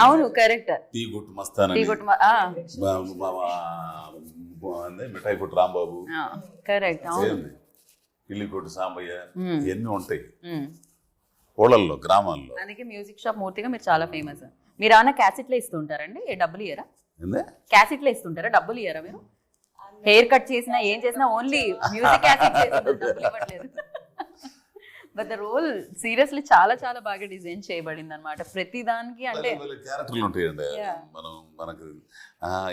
[SPEAKER 1] అవును, కరెక్ట్.
[SPEAKER 2] టీ కొట్టు మస్తాన్, మిఠాయి కొట్టు రాంబాబు,
[SPEAKER 1] కరెక్ట్. అవును,
[SPEAKER 2] ఇల్లి కొట్టు సాంబయ్య, ఇవన్నీ ఉంటాయి ఊళ్ళల్లో గ్రామాల్లో.
[SPEAKER 1] అందుకే మ్యూజిక్ షాప్ మూర్తిగా మీరు చాలా ఫేమస్. మీరు ఏమన్నా క్యాసెట్లో ఇస్తుంటారండి? డబ్బులు ఇయ్యరా? క్యాసెట్లో ఇస్తుంటారా? డబ్బులు ఇయ్యరా మీరు? హెయిర్ కట్ చేసినా ఏం చేసినా ఓన్లీ మ్యూజిక్ క్యాసెట్ డబ్బులు ఇవ్వట్లేదు. బట్ ద రోల్ సీరియస్లీ చాలా చాలా బాగా డిజైన్ చేయబడింది అనమాట. ప్రతి దానికి అంటే
[SPEAKER 2] క్యారెక్టర్లు ఉంటాయండి. మనకు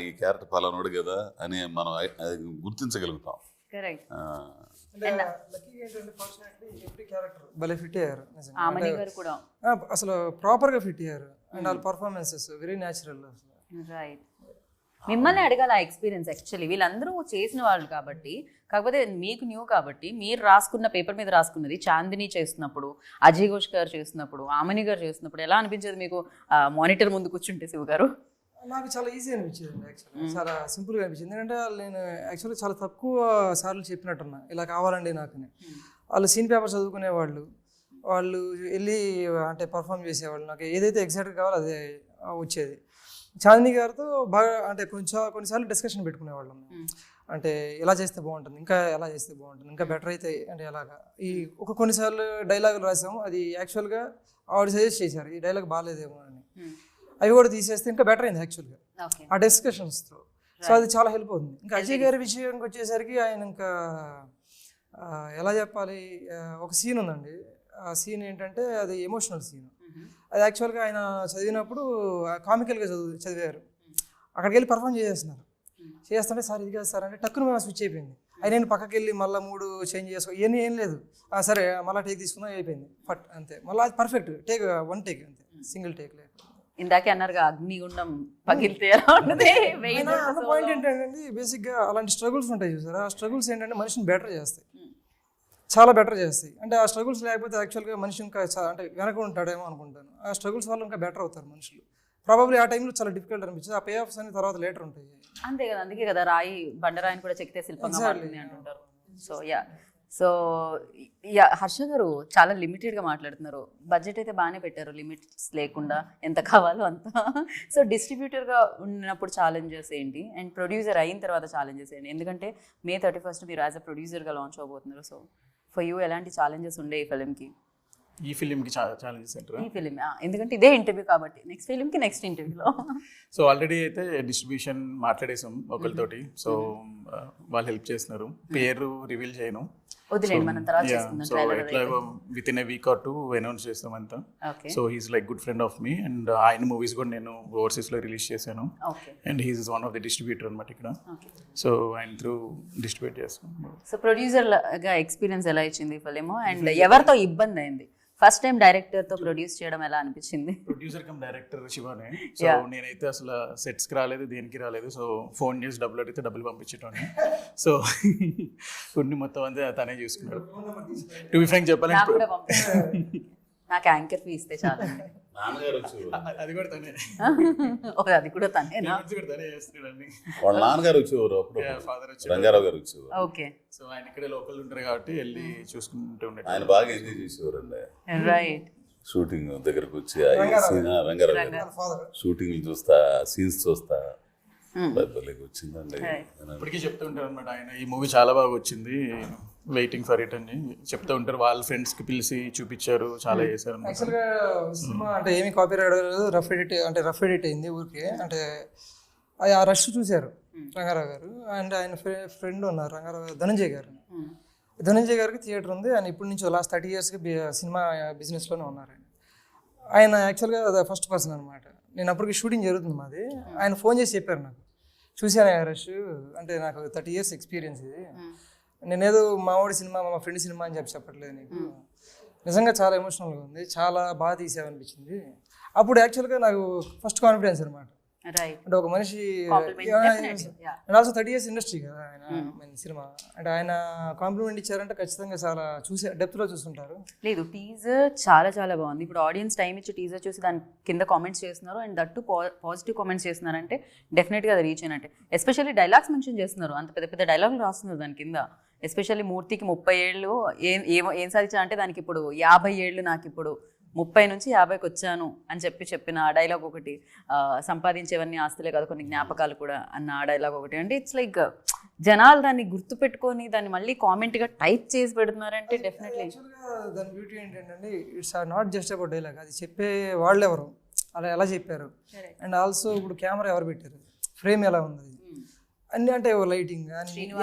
[SPEAKER 2] ఈ క్యారెక్టర్ పలానోడు కదా అని మనం అది గుర్తించగలుగుతాం.
[SPEAKER 1] కరెక్ట్.
[SPEAKER 3] భలే ఫిట్ అయ్యారు నిజంగా.
[SPEAKER 1] ఆమని గారు కూడా
[SPEAKER 3] అసలు ప్రాపర్గా ఫిట్ అయ్యారు అండ్ వాళ్ళ పర్ఫార్మెన్సెస్ వెరీ న్యాచురల్.
[SPEAKER 1] రైట్. మిమ్మల్ని అడగాలి ఆ ఎక్స్పీరియన్స్. యాక్చువల్లీ వీళ్ళందరూ చేసిన వాళ్ళు కాబట్టి, కాకపోతే మీకు న్యూ కాబట్టి మీరు రాసుకున్న పేపర్ మీద రాసుకున్నది చాందిని చేస్తున్నప్పుడు, అజయ్ ఘోష్ గారు చేస్తున్నప్పుడు, ఆమని గారు చేస్తున్నప్పుడు ఎలా అనిపించేది మీకు మానిటర్ ముందు కూర్చుంటే శివ గారు?
[SPEAKER 3] నాకు చాలా ఈజీ అనిపించింది అండి. యాక్చువల్లీ చాలా సింపుల్గా అనిపించింది. ఎందుకంటే నేను యాక్చువల్లీ చాలా తక్కువ సార్లు చెప్పినట్టున్నా ఇలా కావాలండి నాకని. వాళ్ళు సీన్ పేపర్ చదువుకునేవాళ్ళు, వాళ్ళు వెళ్ళి అంటే పర్ఫామ్ చేసేవాళ్ళు. నాకు ఏదైతే ఎగ్జాక్ట్గా కావాలో అదే వచ్చేది. చాందిని గారితో బాగా అంటే కొన్నిసార్లు డిస్కషన్ పెట్టుకునేవాళ్ళం. అంటే ఎలా చేస్తే బాగుంటుంది, ఇంకా ఎలా చేస్తే బాగుంటుంది, ఇంకా బెటర్ అయితే అంటే ఎలాగా. కొన్నిసార్లు డైలాగులు రాసాము, అది యాక్చువల్గా ఆవిడ సజెస్ట్ చేశారు ఈ డైలాగ్ బాగాలేదేమో అని. అవి కూడా తీసేస్తే ఇంకా బెటర్ అయింది యాక్చువల్గా ఆ డిస్కషన్స్తో. సో అది చాలా హెల్ప్ అవుతుంది. ఇంకా అజయ్ గారి విషయానికి వచ్చేసరికి ఆయన ఇంకా ఎలా చెప్పాలి, ఒక సీన్ ఉందండి. ఆ సీన్ ఏంటంటే అది ఎమోషనల్ సీన్. అది యాక్చువల్గా ఆయన చదివినప్పుడు కామికల్గా చదివారు. అక్కడికి వెళ్ళి పర్ఫామ్ చేస్తుంటే సార్ ఇది కాదు సార్ అంటే టక్కును మేము స్విచ్ అయిపోయింది. అది నేను పక్కకి వెళ్ళి మళ్ళీ 3 చేంజ్ చేసుకో ఇవన్నీ ఏం లేదు. సరే మళ్ళీ టేక్ తీసుకున్నా అయిపోయింది ఫట్ అంతే. మళ్ళీ అది పర్ఫెక్ట్ టేక్, 1 టేక్ అంతే, సింగిల్ టేక్ లేదు.
[SPEAKER 1] ఇందాకే అన్నారుగా అగ్నిగుండం పగిలితే ఎలా ఉంటుంది.
[SPEAKER 3] పాయింట్ ఏంటంటే బేసిక్గా అలాంటి స్ట్రగుల్స్ ఉంటాయి చూసారా, ఆ స్ట్రగుల్స్ ఏంటంటే మనిషిని బెటర్ చేస్తాయి, చాలా బెటర్ చేస్తాయి. అంటే ఆ స్ట్రగుల్స్ లేకపోతే యాక్చువల్గా మనిషి ఇంకా అంటే వెనక ఉంటాడేమో అనుకుంటాను. ఆ స్ట్రగుల్స్ వల్ల ఇంకా బెటర్ అవుతారు మనుషులు. ప్రాబబ్లీ ఆ టైంలో చాలా డిఫికల్ట్ అనిపించింది. ఆ పే ఆఫ్స్ అని తర్వాత లేటర్ ఉంటాయి.
[SPEAKER 1] అంతే కదా, అందుకే కదా రాయి బండరాయిని కూడా చెక్కితే శిల్పంగా మారుతుంది అంటుంటారు. సో యా హర్ష గారు చాలా లిమిటెడ్గా మాట్లాడుతున్నారు. బడ్జెట్ అయితే బాగానే పెట్టారు, లిమిట్స్ లేకుండా ఎంత కావాలో అంత. సో డిస్ట్రిబ్యూటర్గా ఉన్నప్పుడు ఛాలెంజెస్ ఏంటి, అండ్ ప్రొడ్యూసర్ అయిన తర్వాత ఛాలెంజెస్ ఏంటి? ఎందుకంటే May 31st మీరు యాజ్ అ ప్రొడ్యూసర్గా లాంచ్ అవబోతున్నారు. సో ఫర్ యూ ఎలాంటి ఛాలెంజెస్ ఉండే ఈ ఫిలింకి?
[SPEAKER 5] ఈ ఫిలింకి ఛాలెంజెస్ ఏంటారు?
[SPEAKER 1] ఈ ఫిలిం ఎందుకంటే ఇదే ఇంటర్వ్యూ కాబట్టి నెక్స్ట్ ఫిలింకి నెక్స్ట్ ఇంటర్వ్యూలో.
[SPEAKER 5] సో ఆల్రెడీ అయితే డిస్ట్రిబ్యూషన్ మాట్లాడేసాం ఒకరితోటి. సో వాళ్ళు హెల్ప్ చేస్తున్నారు. పేరు రివీల్ చేయను,
[SPEAKER 1] వదిలేండి, మనం తర్వాత చేసుకుందాం.
[SPEAKER 5] సో ఎట్లాగో with in a week or 2 announce చేస్తాం అంతా. So he's like good friend of me and ఆయన మూవీస్ కూడా నేను ఓవర్సీస్లో రిలీజ్ చేశాను. And he's one of the distributor అనమాట ఇక్కడ. సో ఆయన త్రూ డిస్ట్రిబ్యూట్ చేస్తాం.
[SPEAKER 1] సో ప్రొడ్యూసర్గా ఎక్స్పీరియన్స్ ఎలా ఇచ్చింది ఫిలిం, అండ్ ఎవరితో ఇబ్బంది అయింది? ఫస్ట్ టైం డైరెక్టర్తో ప్రొడ్యూస్ చేయడం ఎలా అనిపించింది?
[SPEAKER 5] ప్రొడ్యూసర్ కమ్ డైరెక్టర్ శివానే. సో నేనైతే అసలు సెట్స్కి రాలేదు, దేనికి రాలేదు. సో ఫోన్ చేసి డబ్బులు అడిగితే డబ్బులు పంపించేటోని. సో కొన్ని మొత్తం అంతా తనే చూసుకున్నాడు. టు బి ఫ్రాంక్ చెప్పాలంటే
[SPEAKER 1] నాకు యాంకర్ ఫీ ఇస్తే చాలా.
[SPEAKER 5] అది కూడా తనే,
[SPEAKER 1] అది కూడా తనే
[SPEAKER 5] తనే చేస్తున్నాడు.
[SPEAKER 2] వాళ్ళ నాన్నగారు వచ్చేవారు,
[SPEAKER 5] ఫాదర్ వచ్చి
[SPEAKER 2] రంగారావు గారు వచ్చేవారు.
[SPEAKER 1] ఓకే.
[SPEAKER 5] సో ఆయన ఇక్కడే లోకల్ ఉంటారు కాబట్టి వెళ్ళి చూసుకుంటూ ఉంటాడు.
[SPEAKER 2] ఆయన బాగా ఎంజాయ్ చేసేవారు అండి.
[SPEAKER 1] రైట్.
[SPEAKER 2] షూటింగ్ దగ్గరకు వచ్చి రంగారావు గారు షూటింగ్ చూస్తా, సీన్స్ చూస్తా వచ్చిందండి.
[SPEAKER 5] ఇప్పటికీ చెప్తూ ఉంటారు అనమాట ఆయన, ఈ మూవీ చాలా బాగా వచ్చింది, వెయిటింగ్ ఫర్ ఇట్ అని చెప్తూ ఉంటారు. వాళ్ళ ఫ్రెండ్స్కి పిలిచి చూపించారు, చాలా చేశారు.
[SPEAKER 3] యాక్చువల్గా సినిమా అంటే ఏమి కాపీ రాయలేదు, రఫ్ ఎడిట్ అయింది ఊరికి. అంటే ఆ రష్ చూశారు రంగారావు గారు అండ్ ఆయన ఫ్రెండ్ ఉన్నారు రంగారావు ధనంజయ్ గారు. ధనంజయ్ గారికి థియేటర్ ఉంది. ఆయన ఇప్పటి నుంచి లాస్ట్ 30 yearsకి సినిమా బిజినెస్లోనే ఉన్నారు. ఆయన యాక్చువల్గా ఫస్ట్ పర్సన్ అనమాట. నేను అప్పటికి షూటింగ్ జరుగుతుంది మాది. ఆయన ఫోన్ చేసి చెప్పారు నాకు, చూశాను రష్ అంటే నాకు 30 years ఎక్స్పీరియన్స్ ఇది, నేనేదో మావాడి సినిమా మా ఫ్రెండ్ సినిమా అని చెప్పట్లేదు నీకు, నిజంగా చాలా ఎమోషనల్గా ఉంది, చాలా బాగా తీసామనిపించింది. అప్పుడు యాక్చువల్గా నాకు ఫస్ట్ కాన్ఫిడెన్స్ అనమాట. అంటే ఒక మనిషి అండ్ ఆల్సో 30 years ఇండస్ట్రీ కదా ఆయన సినిమా. అంటే ఆయన కాంప్లిమెంట్ ఇచ్చారంటే ఖచ్చితంగా చాలా డెప్త్లో చూస్తుంటారు.
[SPEAKER 1] లేదు, టీజర్ చాలా చాలా బాగుంది. ఇప్పుడు ఆడియన్స్ టైం ఇచ్చి టీజర్ చూసి దాని కింద కామెంట్స్ చేస్తున్నారు అండ్ దట్టు పాజిటివ్ కామెంట్స్ చేస్తున్నారంటే డెఫినెట్గా అది రీచ్ అయినట్టే. ఎస్పెషల్లీ డైలాగ్స్ మెన్షన్ చేస్తున్నారు, అంత పెద్ద పెద్ద డైలాగులు రాస్తున్నారు దాని కింద. ఎస్పెషల్లీ మూర్తికి 30 ఏళ్ళు ఏం సాధించా అంటే దానికి ఇప్పుడు 50 ఏళ్ళు, నాకు ఇప్పుడు 30 నుంచి 50కి వచ్చాను అని చెప్పిన ఆ డైలాగ్ ఒకటి, సంపాదించేవన్నీ ఆస్తులే కాదు కొన్ని జ్ఞాపకాలు కూడా అన్న ఆ డైలాగ్ ఒకటి. అంటే ఇట్స్ లైక్ జనాలు దాన్ని గుర్తుపెట్టుకొని దాన్ని మళ్ళీ కామెంట్గా టైప్ చేసి పెడుతున్నారంటే డెఫినెట్లీ
[SPEAKER 3] దాని బ్యూటీ ఏంటంటే it's not just about dialogue, అది చెప్పే వాళ్ళు ఎవరు, అలా ఎలా చెప్పారు, అండ్ ఆల్సో ఇప్పుడు కెమెరా ఎవరు పెట్టారు, ఫ్రేమ్ ఎలా ఉంది, అన్నీ అంటే లైటింగ్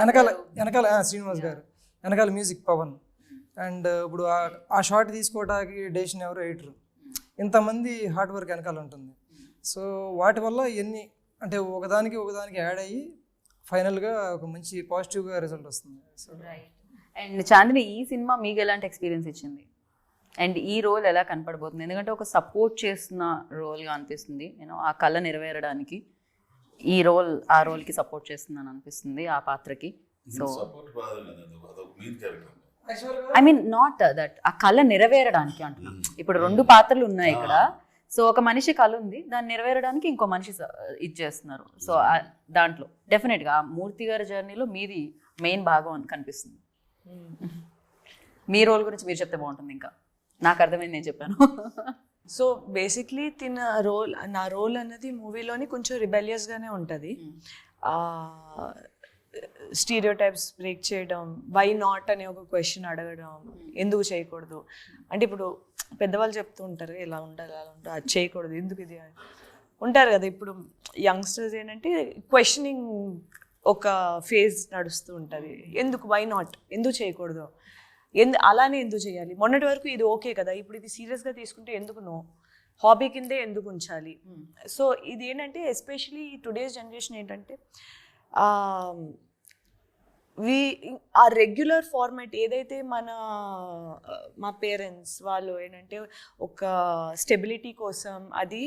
[SPEAKER 3] వెనకాల శ్రీనివాస్ గారు, వెనకాల మ్యూజిక్ పవన్, అండ్ ఇప్పుడు ఆ షాట్ తీసుకోవడానికి డెసిషన్ ఎవరు ఎడిటర్, ఇంతమంది హార్డ్ వర్క్ వెనకాల ఉంటుంది. సో వాటి వల్ల ఎన్ని అంటే ఒకదానికి యాడ్ అయ్యి ఫైనల్గా ఒక మంచి పాజిటివ్గా రిజల్ట్ వస్తుంది. సో
[SPEAKER 1] అండ్ చాందిని, ఈ సినిమా మీకు ఎలాంటి ఎక్స్పీరియన్స్ ఇచ్చింది అండ్ ఈ రోల్ ఎలా కనపడబోతుంది? ఎందుకంటే ఒక సపోర్ట్ చేస్తున్న రోల్గా అనిపిస్తుంది, నేను ఆ కళ నెరవేరడానికి ఈ రోల్ ఆ రోల్కి సపోర్ట్ చేస్తుందని అనిపిస్తుంది, ఆ పాత్రకి. So I mean not that, ఆ కళ నెరవేరడానికి అంటున్నాను. ఇప్పుడు 2 పాత్రలు ఉన్నాయి ఇక్కడ. సో ఒక మనిషి కళ ఉంది, దాన్ని నెరవేరడానికి ఇంకో మనిషి ఇది చేస్తున్నారు. సో దాంట్లో డెఫినెట్గా ఆ మూర్తి గారి జర్నీలో మీది మెయిన్ భాగం అని కనిపిస్తుంది. మీ రోల్ గురించి మీరు చెప్తే బాగుంటుంది. ఇంకా నాకు అర్థమైంది, నేను చెప్పాను.
[SPEAKER 4] సో బేసిక్లీ నా రోల్ అన్నది మూవీలోని కొంచెం రిబెలియస్గానే ఉంటుంది. స్టీరియోటైప్స్ బ్రేక్ చేయడం, వై నాట్ అనే ఒక క్వశ్చన్ అడగడం, ఎందుకు చేయకూడదు అంటే ఇప్పుడు పెద్దవాళ్ళు చెప్తూ ఉంటారు ఇలా ఉండాలి అలా ఉండాలి, అది చేయకూడదు ఎందుకు ఇది ఉంటారు కదా. ఇప్పుడు యంగ్స్టర్స్ ఏంటంటే క్వశ్చనింగ్ ఒక ఫేజ్ నడుస్తూ ఉంటుంది. ఎందుకు, వై నాట్, ఎందుకు చేయకూడదు, అలానే ఎందుకు చేయాలి, మొన్నటి వరకు ఇది ఓకే కదా, ఇప్పుడు ఇది సీరియస్గా తీసుకుంటే ఎందుకు నో, హాబీ కిందే ఎందుకు ఉంచాలి. సో ఇది ఏంటంటే ఎస్పెషలీ టుడేస్ జనరేషన్ ఏంటంటే ఆ రెగ్యులర్ ఫార్మాట్ ఏదైతే మా పేరెంట్స్ వాళ్ళు ఏంటంటే ఒక స్టెబిలిటీ కోసం, అది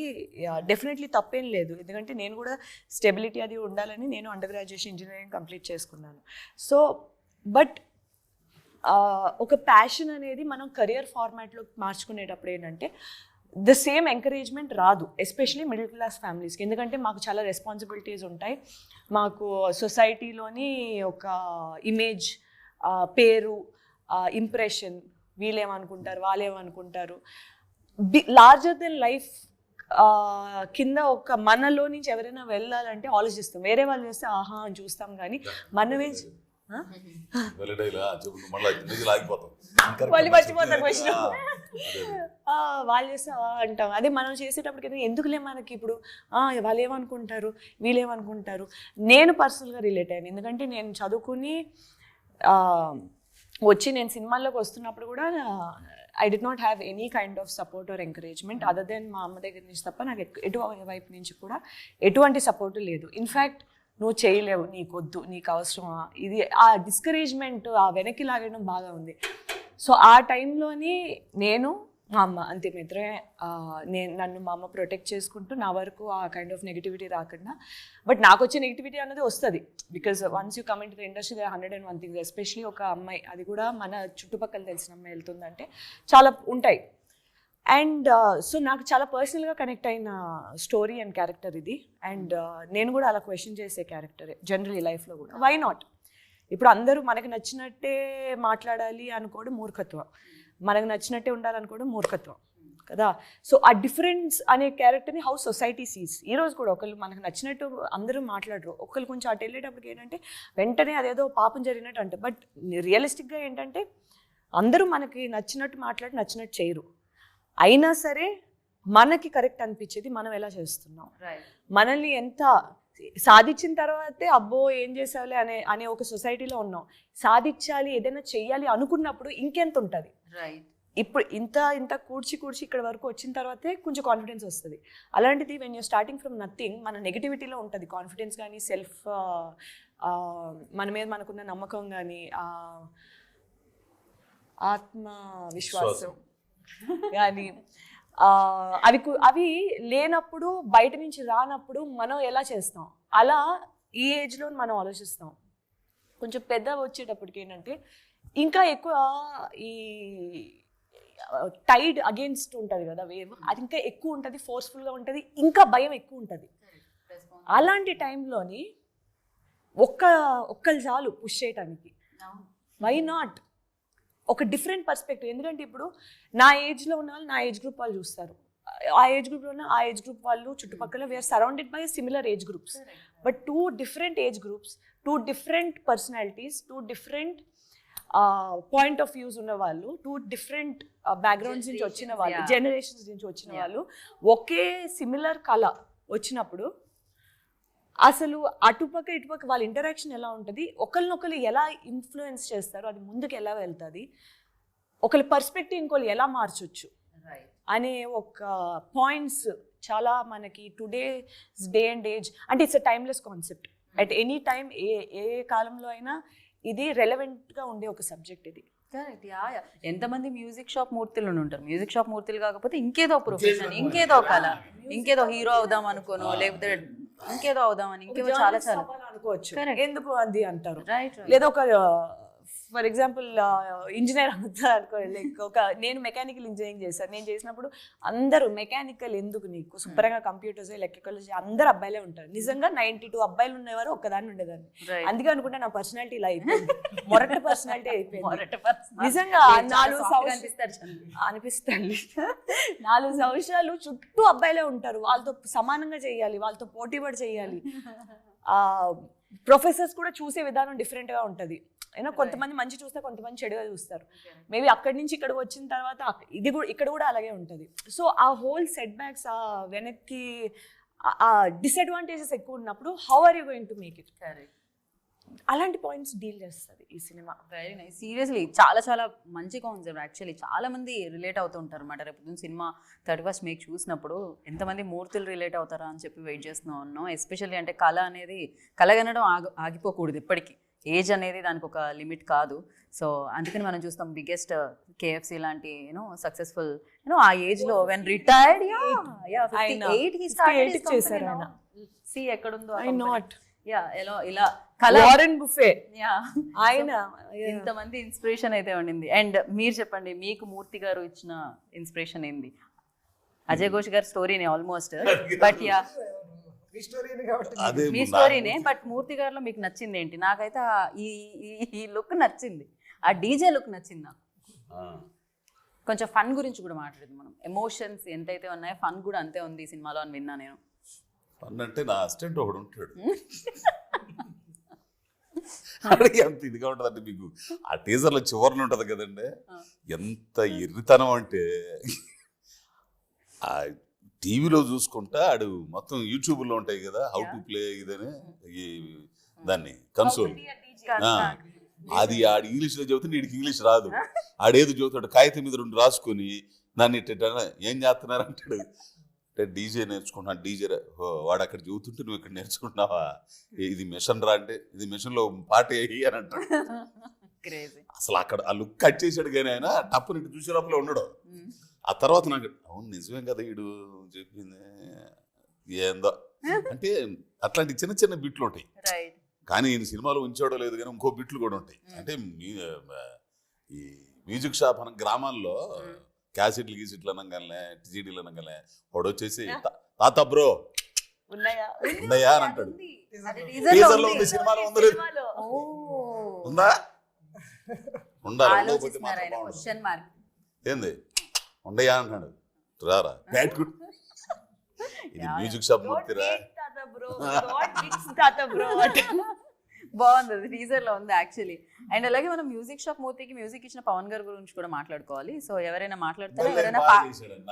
[SPEAKER 4] డెఫినెట్లీ తప్పేం లేదు. ఎందుకంటే నేను కూడా స్టెబిలిటీ అది ఉండాలని నేను అండర్ గ్రాడ్యుయేషన్ ఇంజనీరింగ్ కంప్లీట్ చేసుకున్నాను. సో బట్ ఒక ప్యాషన్ అనేది మనం కెరియర్ ఫార్మాట్లో మార్చుకునేటప్పుడు ఏంటంటే ద సేమ్ ఎంకరేజ్మెంట్ రాదు, ఎస్పెషలీ మిడిల్ క్లాస్ ఫ్యామిలీస్కి. ఎందుకంటే మాకు చాలా రెస్పాన్సిబిలిటీస్ ఉంటాయి, మాకు సొసైటీలోని ఒక ఇమేజ్, పేరు, ఇంప్రెషన్, వీళ్ళేమనుకుంటారు వాళ్ళేమనుకుంటారు, లార్జర్ దెన్ లైఫ్ కింద ఒక మనలో నుంచి ఎవరైనా వెళ్ళాలంటే ఆలోచిస్తాం. వేరే వాళ్ళు చేస్తే ఆహా అని చూస్తాం, కానీ మనమే మళ్ళీ మర్చిపోతాం క్వశ్చన్. వాళ్ళు చేస్తే అంటాం, అదే మనం చేసేటప్పటికి ఎందుకులే మనకి ఇప్పుడు వాళ్ళు ఏమనుకుంటారు వీళ్ళేమనుకుంటారు. నేను పర్సనల్గా రిలేట్ అయ్యాను, ఎందుకంటే నేను చదువుకుని వచ్చి నేను సినిమాల్లోకి వస్తున్నప్పుడు కూడా I did not have any kind of support or encouragement other than మా అమ్మ దగ్గర నుంచి తప్ప నాకు వైపు నుంచి కూడా ఎటువంటి సపోర్టు లేదు. ఇన్ఫ్యాక్ట్ నువ్వు చేయలేవు, నీకొద్దు, నీకు అవసరమా, ఇది ఆ డిస్కరేజ్మెంట్, ఆ వెనక్కి లాగడం బాగా ఉంది. సో ఆ టైంలోని నేను మా అమ్మ అంతే మిత్రమే, నన్ను మా అమ్మ ప్రొటెక్ట్ చేసుకుంటూ నా వరకు ఆ కైండ్ ఆఫ్ నెగిటివిటీ రాకుండా. బట్ నాకు వచ్చే నెగిటివిటీ అనేది వస్తుంది, because once you come in to the industry they 101 things. Especially ఒక అమ్మాయి, అది కూడా మన చుట్టుపక్కల తెలిసిన అమ్మాయి వెళ్తుందంటే చాలా ఉంటాయి. అండ్ సో నాకు చాలా పర్సనల్గా కనెక్ట్ అయిన స్టోరీ అండ్ క్యారెక్టర్ ఇది. అండ్ నేను కూడా అలా క్వశ్చన్ చేసే క్యారెక్టరే జనరలీ లైఫ్లో కూడా. Why not? ఇప్పుడు అందరూ మనకు నచ్చినట్టే మాట్లాడాలి అనుకోవడం మూర్ఖత్వం, మనకు నచ్చినట్టే ఉండాలనుకోవడం మూర్ఖత్వం కదా. సో ఆ డిఫరెన్స్ అనే క్యారెక్టర్ని హౌ సొసైటీ సీస్. ఈరోజు కూడా ఒకళ్ళు మనకు నచ్చినట్టు అందరూ మాట్లాడరు, ఒకళ్ళు కొంచెం అటు వెళ్ళేటప్పటికి ఏంటంటే వెంటనే అదేదో పాపం జరిగినట్టు అంటే. బట్ రియలిస్టిక్గా ఏంటంటే అందరూ మనకి నచ్చినట్టు మాట్లాడి నచ్చినట్టు చేయరు. అయినా సరే మనకి కరెక్ట్ అనిపించేది మనం ఎలా చేస్తున్నాం, మనల్ని ఎంత సాధించిన తర్వాతే అబ్బో ఏం చేసావులే అనే ఒక సొసైటీలో ఉన్నాం. సాధించాలి, ఏదైనా చెయ్యాలి అనుకున్నప్పుడు ఇంకెంత ఉంటుంది. ఇప్పుడు ఇంత కూర్చి ఇక్కడ వరకు వచ్చిన తర్వాతే కొంచెం కాన్ఫిడెన్స్ వస్తుంది. అలాంటిది when you're starting from nothing, మన నెగిటివిటీలో ఉంటుంది కాన్ఫిడెన్స్ కానీ, సెల్ఫ్ మన మీద మనకున్న నమ్మకం కానీ, ఆత్మవిశ్వాసం కానీ అవి లేనప్పుడు, బయట నుంచి రానప్పుడు మనం ఎలా చేస్తాం, అలా ఈ ఏజ్లో మనం ఆలోచిస్తాం. కొంచెం పెద్ద వచ్చేటప్పటికి ఏంటంటే ఇంకా ఎక్కువ ఈ టైడ్ అగేన్స్ట్ ఉంటుంది కదా వేవ్, అది ఇంకా ఎక్కువ ఉంటుంది, ఫోర్స్ఫుల్గా ఉంటుంది, ఇంకా భయం ఎక్కువ ఉంటుంది. అలాంటి టైంలోని ఒక్కళ్ళు చాలు పుష్ చేయటానికి. Why not? ఒక డిఫరెంట్ పర్స్పెక్టివ్. ఎందుకంటే ఇప్పుడు నా ఏజ్లో ఉన్న వాళ్ళు నా ఏజ్ గ్రూప్ వాళ్ళు చూస్తారు, ఆ ఏజ్ గ్రూప్లో ఉన్న ఆ ఏజ్ గ్రూప్ వాళ్ళు చుట్టుపక్కల we're surrounded by similar age groups. But 2 different age groups, 2 different personalities, 2 different point of views ఉన్న వాళ్ళు, 2 different బ్యాక్గ్రౌండ్స్ నుంచి వచ్చిన వాళ్ళు, జనరేషన్స్ నుంచి వచ్చిన వాళ్ళు ఒకే సిమిలర్ కళ వచ్చినప్పుడు అసలు అటుపక్క ఇటుపక్క వాళ్ళ ఇంటరాక్షన్ ఎలా ఉంటుంది, ఒకరినొకరు ఎలా ఇన్ఫ్లుయెన్స్ చేస్తారు, అది ముందుకు ఎలా వెళ్తుంది, ఒకరి పర్స్పెక్టివ్ ఇంకోళ్ళు ఎలా మార్చొచ్చు అనే ఒక పాయింట్స్ చాలా మనకి టుడేస్ డే అండ్ ఏజ్ అంటే it's a timeless concept. At any time ఏ కాలంలో అయినా ఇది రెలవెంట్గా ఉండే ఒక సబ్జెక్ట్ ఇది.
[SPEAKER 1] కరెక్ట్. యా ఎంతమంది మ్యూజిక్ షాప్ మూర్తులు ఉంటారు. మ్యూజిక్ షాప్ మూర్తులు కాకపోతే ఇంకేదో ప్రొఫెషన్, ఇంకేదో కళ, ఇంకేదో హీరో అవుదాం అనుకోను, లేకపోతే ఇంకేదో అవుదామని ఇంకేదో చాలా చాలా
[SPEAKER 4] అనుకోవచ్చు. ఎందుకు అది అంటారు.
[SPEAKER 1] రైట్.
[SPEAKER 4] లేదా ఒక ఫర్ ఎగ్జాంపుల్ ఇంజనీర్ అవుతా అనుకో, లైక్ ఒక నేను మెకానికల్ ఇంజనీరింగ్ చేశాను. నేను చేసినప్పుడు అందరూ మెకానికల్ ఎందుకు నీకు శుభ్రంగా కంప్యూటర్స్ ఎలక్ట్రికల్ అందరు అబ్బాయిలే ఉంటారు. నిజంగా 92 అబ్బాయిలు ఉండేవారు, ఒక్కదాన్ని ఉండేదాన్ని. అందుకే అనుకుంటే నా పర్సనాలిటీ ఇలా అయిపోయింది, మొరటి పర్సనాలిటీ అయిపోయింది. నిజంగా 4 అనిపిస్తుంది 4 సంవత్సరాలు చుట్టూ అబ్బాయిలే ఉంటారు, వాళ్ళతో సమానంగా చేయాలి, వాళ్ళతో పోటీ పడి చేయాలి. ప్రొఫెసర్స్ కూడా చూసే విధానం డిఫరెంట్గా ఉంటుంది. అయినా కొంతమంది మంచి చూస్తే కొంతమంది చెడుగా చూస్తారు. మేబీ అక్కడి నుంచి ఇక్కడికి వచ్చిన తర్వాత ఇది కూడా ఇక్కడ కూడా అలాగే ఉంటుంది. సో ఆ హోల్ సెట్ బ్యాక్స్, ఆ వెనక్కి ఆ డిసడ్వాంటేజెస్ ఎక్కువ ఉన్నప్పుడు how are you going to make it? అలాంటి పాయింట్స్ డీల్ చేస్తుంది ఈ సినిమా.
[SPEAKER 1] Very nice. సీరియస్లీ చాలా చాలా మంచి కాన్సెప్ట్. యాక్చువల్లీ చాలా మంది రిలేట్ అవుతూ ఉంటారు అనమాట. రేపు సినిమా 31st May చూసినప్పుడు ఎంతమంది మూర్తులు రిలేట్ అవుతారా అని చెప్పి వెయిట్ చేస్తున్నాం ఉన్నాం. ఎస్పెషల్లీ అంటే కళ అనేది కలగనడం ఆగిపోకూడదు ఎప్పటికీ. ఏజ్ అనేది దానికి ఒక లిమిట్ కాదు. సో అందుకని మనం చూస్తాం బిగ్గెస్ట్ KFC లాంటి సక్సెస్ఫుల్ ఆ ఏజ్లో when retired 58 he started his company now. See ఎక్కడుందో ఇలా
[SPEAKER 4] వారెన్ బుఫే ఆయన
[SPEAKER 1] ఇంతమంది ఇన్స్పిరేషన్ అయితే ఉండింది. అండ్ మీరు చెప్పండి, మీకు మూర్తి గారు ఇచ్చిన ఇన్స్పిరేషన్ ఏంది? అజయ్ ఘోష్ గారి స్టోరీనే ఆల్మోస్ట్, బట్ మీ స్టోరీనే, బట్ మూర్తి గారిలో మీకు నచ్చింది ఏంటి? నాకైతే ఈ లుక్ నచ్చింది, ఆ డీజే లుక్ నచ్చింది నాకు. కొంచెం ఫన్ గురించి కూడా మాట్లాడేది మనం. ఎమోషన్స్ ఎంతైతే ఉన్నాయో ఫన్ కూడా అంతే ఉంది ఈ సినిమాలో అని విన్నా నేను.
[SPEAKER 2] ఫన్ అంటే నా అసిస్టెంట్ ఒకడు ఉంటాడు, అడిగి అంత ఇదిగా ఉంటుంది. అంటే మీకు ఆ టీజర్లో చివరిలో ఉంటుంది కదండి, ఎంత ఎర్రితనం అంటే ఆ టీవీలో చూసుకుంటా ఆడు మొత్తం యూట్యూబ్లో ఉంటాయి కదా, హౌ టు ప్లే ఇదని దాన్ని కన్సోల్, అది ఆడు ఇంగ్లీష్లో చెబుతుంటే వీడికి ఇంగ్లీష్ రాదు. ఆడేది చెబుతాడు, కాగితం మీద 2 రాసుకొని దాన్ని ఏం చేస్తున్నారు అంటాడు. అంటే డీజే నేర్చుకుంటున్నా, డీజే వాడు అక్కడ చెబుతుంటే నువ్వు ఇక్కడ నేర్చుకుంటున్నావా, ఇది మిషన్ రా అంటే ఇది మిషన్లో పాట వేయి అని అంటాడు. అసలు అక్కడ ఆ లుక్ కట్ చేసాడు కానీ ఆయన టప్పుని చూసే లోపల ఉండడు. ఆ తర్వాత నాకు అవును నిజమే కదా వీడు చెప్పింది ఏందో అంటే అట్లాంటి చిన్న చిన్న బిట్లు ఉంటాయి. కానీ ఈయన సినిమాలో ఉంచాడో లేదు కానీ ఇంకో బిట్లు కూడా ఉంటాయి. అంటే ఈ మ్యూజిక్ షాప్ అన్న గ్రామాల్లో క్యాసెట్లు గీసెట్లు అనగానే టీజీడీలు అనగానే వాడు వచ్చేసి తాత బ్రో ఉన్నాయా అని అంటాడు. టీజర్లో ఉంది, సినిమాలో ఉంది. ఉందా? ఉండాలి. ఏంది ఉండయా అంటున్నాడు. రారా ఇది మ్యూజిక్ షాప్ మూర్తిరా.
[SPEAKER 1] బాగుంది, టీజర్ లో ఉంది యాక్చువల్లీ. అండ్ అలాగే మనం మ్యూజిక్ షాప్ మూర్తికి మ్యూజిక్ ఇచ్చిన పవన్ గారి గురించి కూడా మాట్లాడుకోవాలి. సో ఎవరైనా మాట్లాడతారా,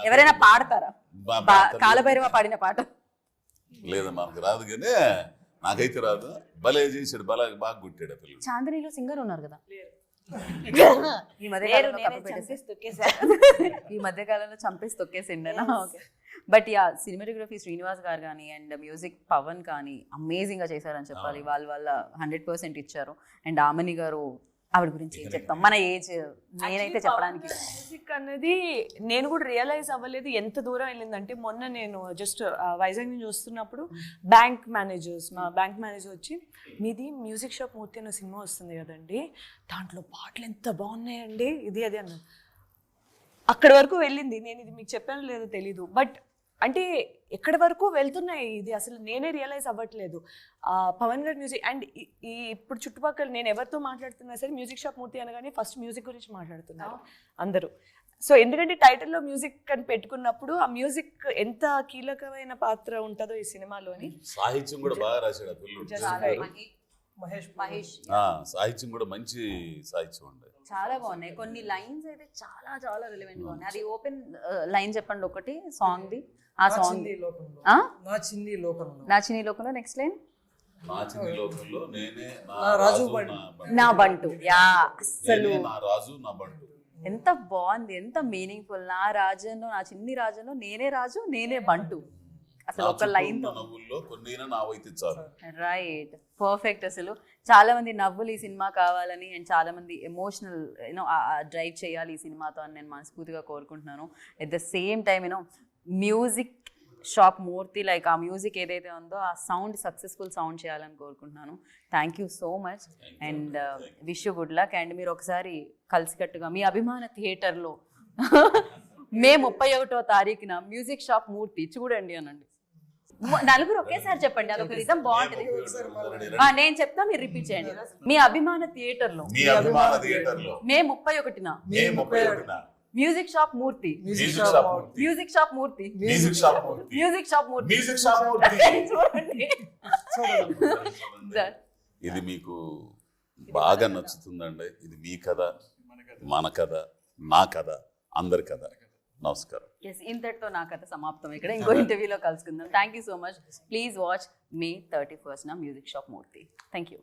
[SPEAKER 1] ఎవరైనా పాడతారా? కాలభైరవ పాడిన పాట
[SPEAKER 2] లేదా మనకు రాదు కానీ నాకైతే రాదు. భలే చేశాడు, బాగా గుట్టాడు పిల్లలు.
[SPEAKER 1] చాందినిలో సింగర్ ఉన్నారు కదా, ఈ మధ్య కాలంలో చంపేసి తొక్కేసిండేనా? Okay. But yeah cinematography Srinivas గారు కానీ అండ్ మ్యూజిక్ పవన్ కానీ అమేజింగ్గా చేశారని చెప్పాలి. వాళ్ళ 100% ఇచ్చారు. అండ్ ఆమని గారు, ఆవిడ గురించి ఏం చెప్తాం, మన ఏజ్ నేనైతే చెప్పడానికి
[SPEAKER 4] మ్యూజిక్ అనేది నేను కూడా రియలైజ్ అవ్వలేదు ఎంత దూరం వెళ్ళిందంటే, మొన్న నేను జస్ట్ వైజాగ్ నుంచి వస్తున్నప్పుడు మా బ్యాంక్ మేనేజర్ వచ్చి, మీది మ్యూజిక్ షాప్ మూర్తి అనే సినిమా వస్తుంది కదండి, దాంట్లో పాటలు ఎంత బాగున్నాయండి ఇది అది అన్నాను. అక్కడి వరకు వెళ్ళింది. నేను ఇది మీకు చెప్పాను లేదో తెలీదు, బట్ అంటే ఎక్కడి వరకు వెళ్తున్నాయి ఇది అసలు నేనే రియలైజ్ అవ్వట్లేదు. పవన్ గారి మ్యూజిక్ అండ్ ఈ ఇప్పుడు చుట్టుపక్కల నేను ఎవరితో మాట్లాడుతున్నా సరే మ్యూజిక్ షాప్ మూర్తి అనగానే ఫస్ట్ మ్యూజిక్ గురించి మాట్లాడుతున్నారు అందరూ. సో ఎందుకంటే టైటిల్లో మ్యూజిక్ అని పెట్టుకున్నప్పుడు ఆ మ్యూజిక్ ఎంత కీలకమైన పాత్ర ఉంటుందో ఈ సినిమాలోని.
[SPEAKER 2] సాహిత్యం కూడా బాగా రాశాడు మహేష్. సాహిత్యం కూడా మంచి సాహిత్యం ఉండే,
[SPEAKER 1] చాలా బాగున్నాయి. కొన్ని లైన్స్ అయితే చాలా చాలా రిలవెంట్ గా ఉన్నాయి. అది ఓపెన్ లైన్ చెప్పండి ఒకటి సాంగ్ ది. ఆ సాంగ్
[SPEAKER 3] నా చిన్ని లోకంలో
[SPEAKER 1] నెక్స్ట్ లైన్
[SPEAKER 2] నా చిన్ని లోకంలో నేనే
[SPEAKER 3] రాజు
[SPEAKER 1] నా బంటు. యా అసలు
[SPEAKER 2] నా రాజు నా బంటు.
[SPEAKER 1] ఎంత బాగుంది, ఎంత మీనింగ్ఫుల్. నా రాజ్యంలో, నా చిన్ని రాజ్యంలో నేనే రాజు, నేనే బంటు. అసలు ఒక లైన్
[SPEAKER 2] నవ్వుల్లో కొన్నైనా నావైతే చాలు.
[SPEAKER 1] Right, perfect. అసలు చాలా మంది నవ్వులు ఈ సినిమా కావాలని అండ్ చాలా మంది ఎమోషనల్ యూనో డ్రైవ్ చేయాలి ఈ సినిమాతో అని నేను మనస్ఫూర్తిగా కోరుకుంటున్నాను. At the same time you know music shop Murthy, like ఆ మ్యూజిక్ ఏదైతే ఉందో ఆ సౌండ్ సక్సెస్ఫుల్ సౌండ్ చేయాలని కోరుకుంటున్నాను. Thank you so much and wish you good luck. And మీరు ఒకసారి కలిసికట్టుగా మీ అభిమాన థియేటర్లో మే 31వ తారీఖున మ్యూజిక్ షాప్ మూర్తి చూడండి అనండి. నలుగురు ఒకేసారి చెప్పండి, అదొక రిధం బాగుంటుంది. నేను చెప్తా, మీరు రిపీట్ చేయండి. మీ అభిమాన థియేటర్లో మే 31న మ్యూజిక్ షాప్ మూర్తి, మ్యూజిక్ షాప్ మూర్తి, మ్యూజిక్ షాప్ మూర్తి చూడండి.
[SPEAKER 2] ఇది మీకు బాగా నచ్చుతుందండి. ఇది మీ కథ, మన కథ, నా కథ, అందరి కథ. నమస్కారం.
[SPEAKER 1] ఇంతటితో నా కథ సమాప్తం. ఇక్కడ ఇంకో ఇంటర్వ్యూలో కలుసుకుందాం. Thank you so much. Please watch May 31న Music shop Murthy. Thank you.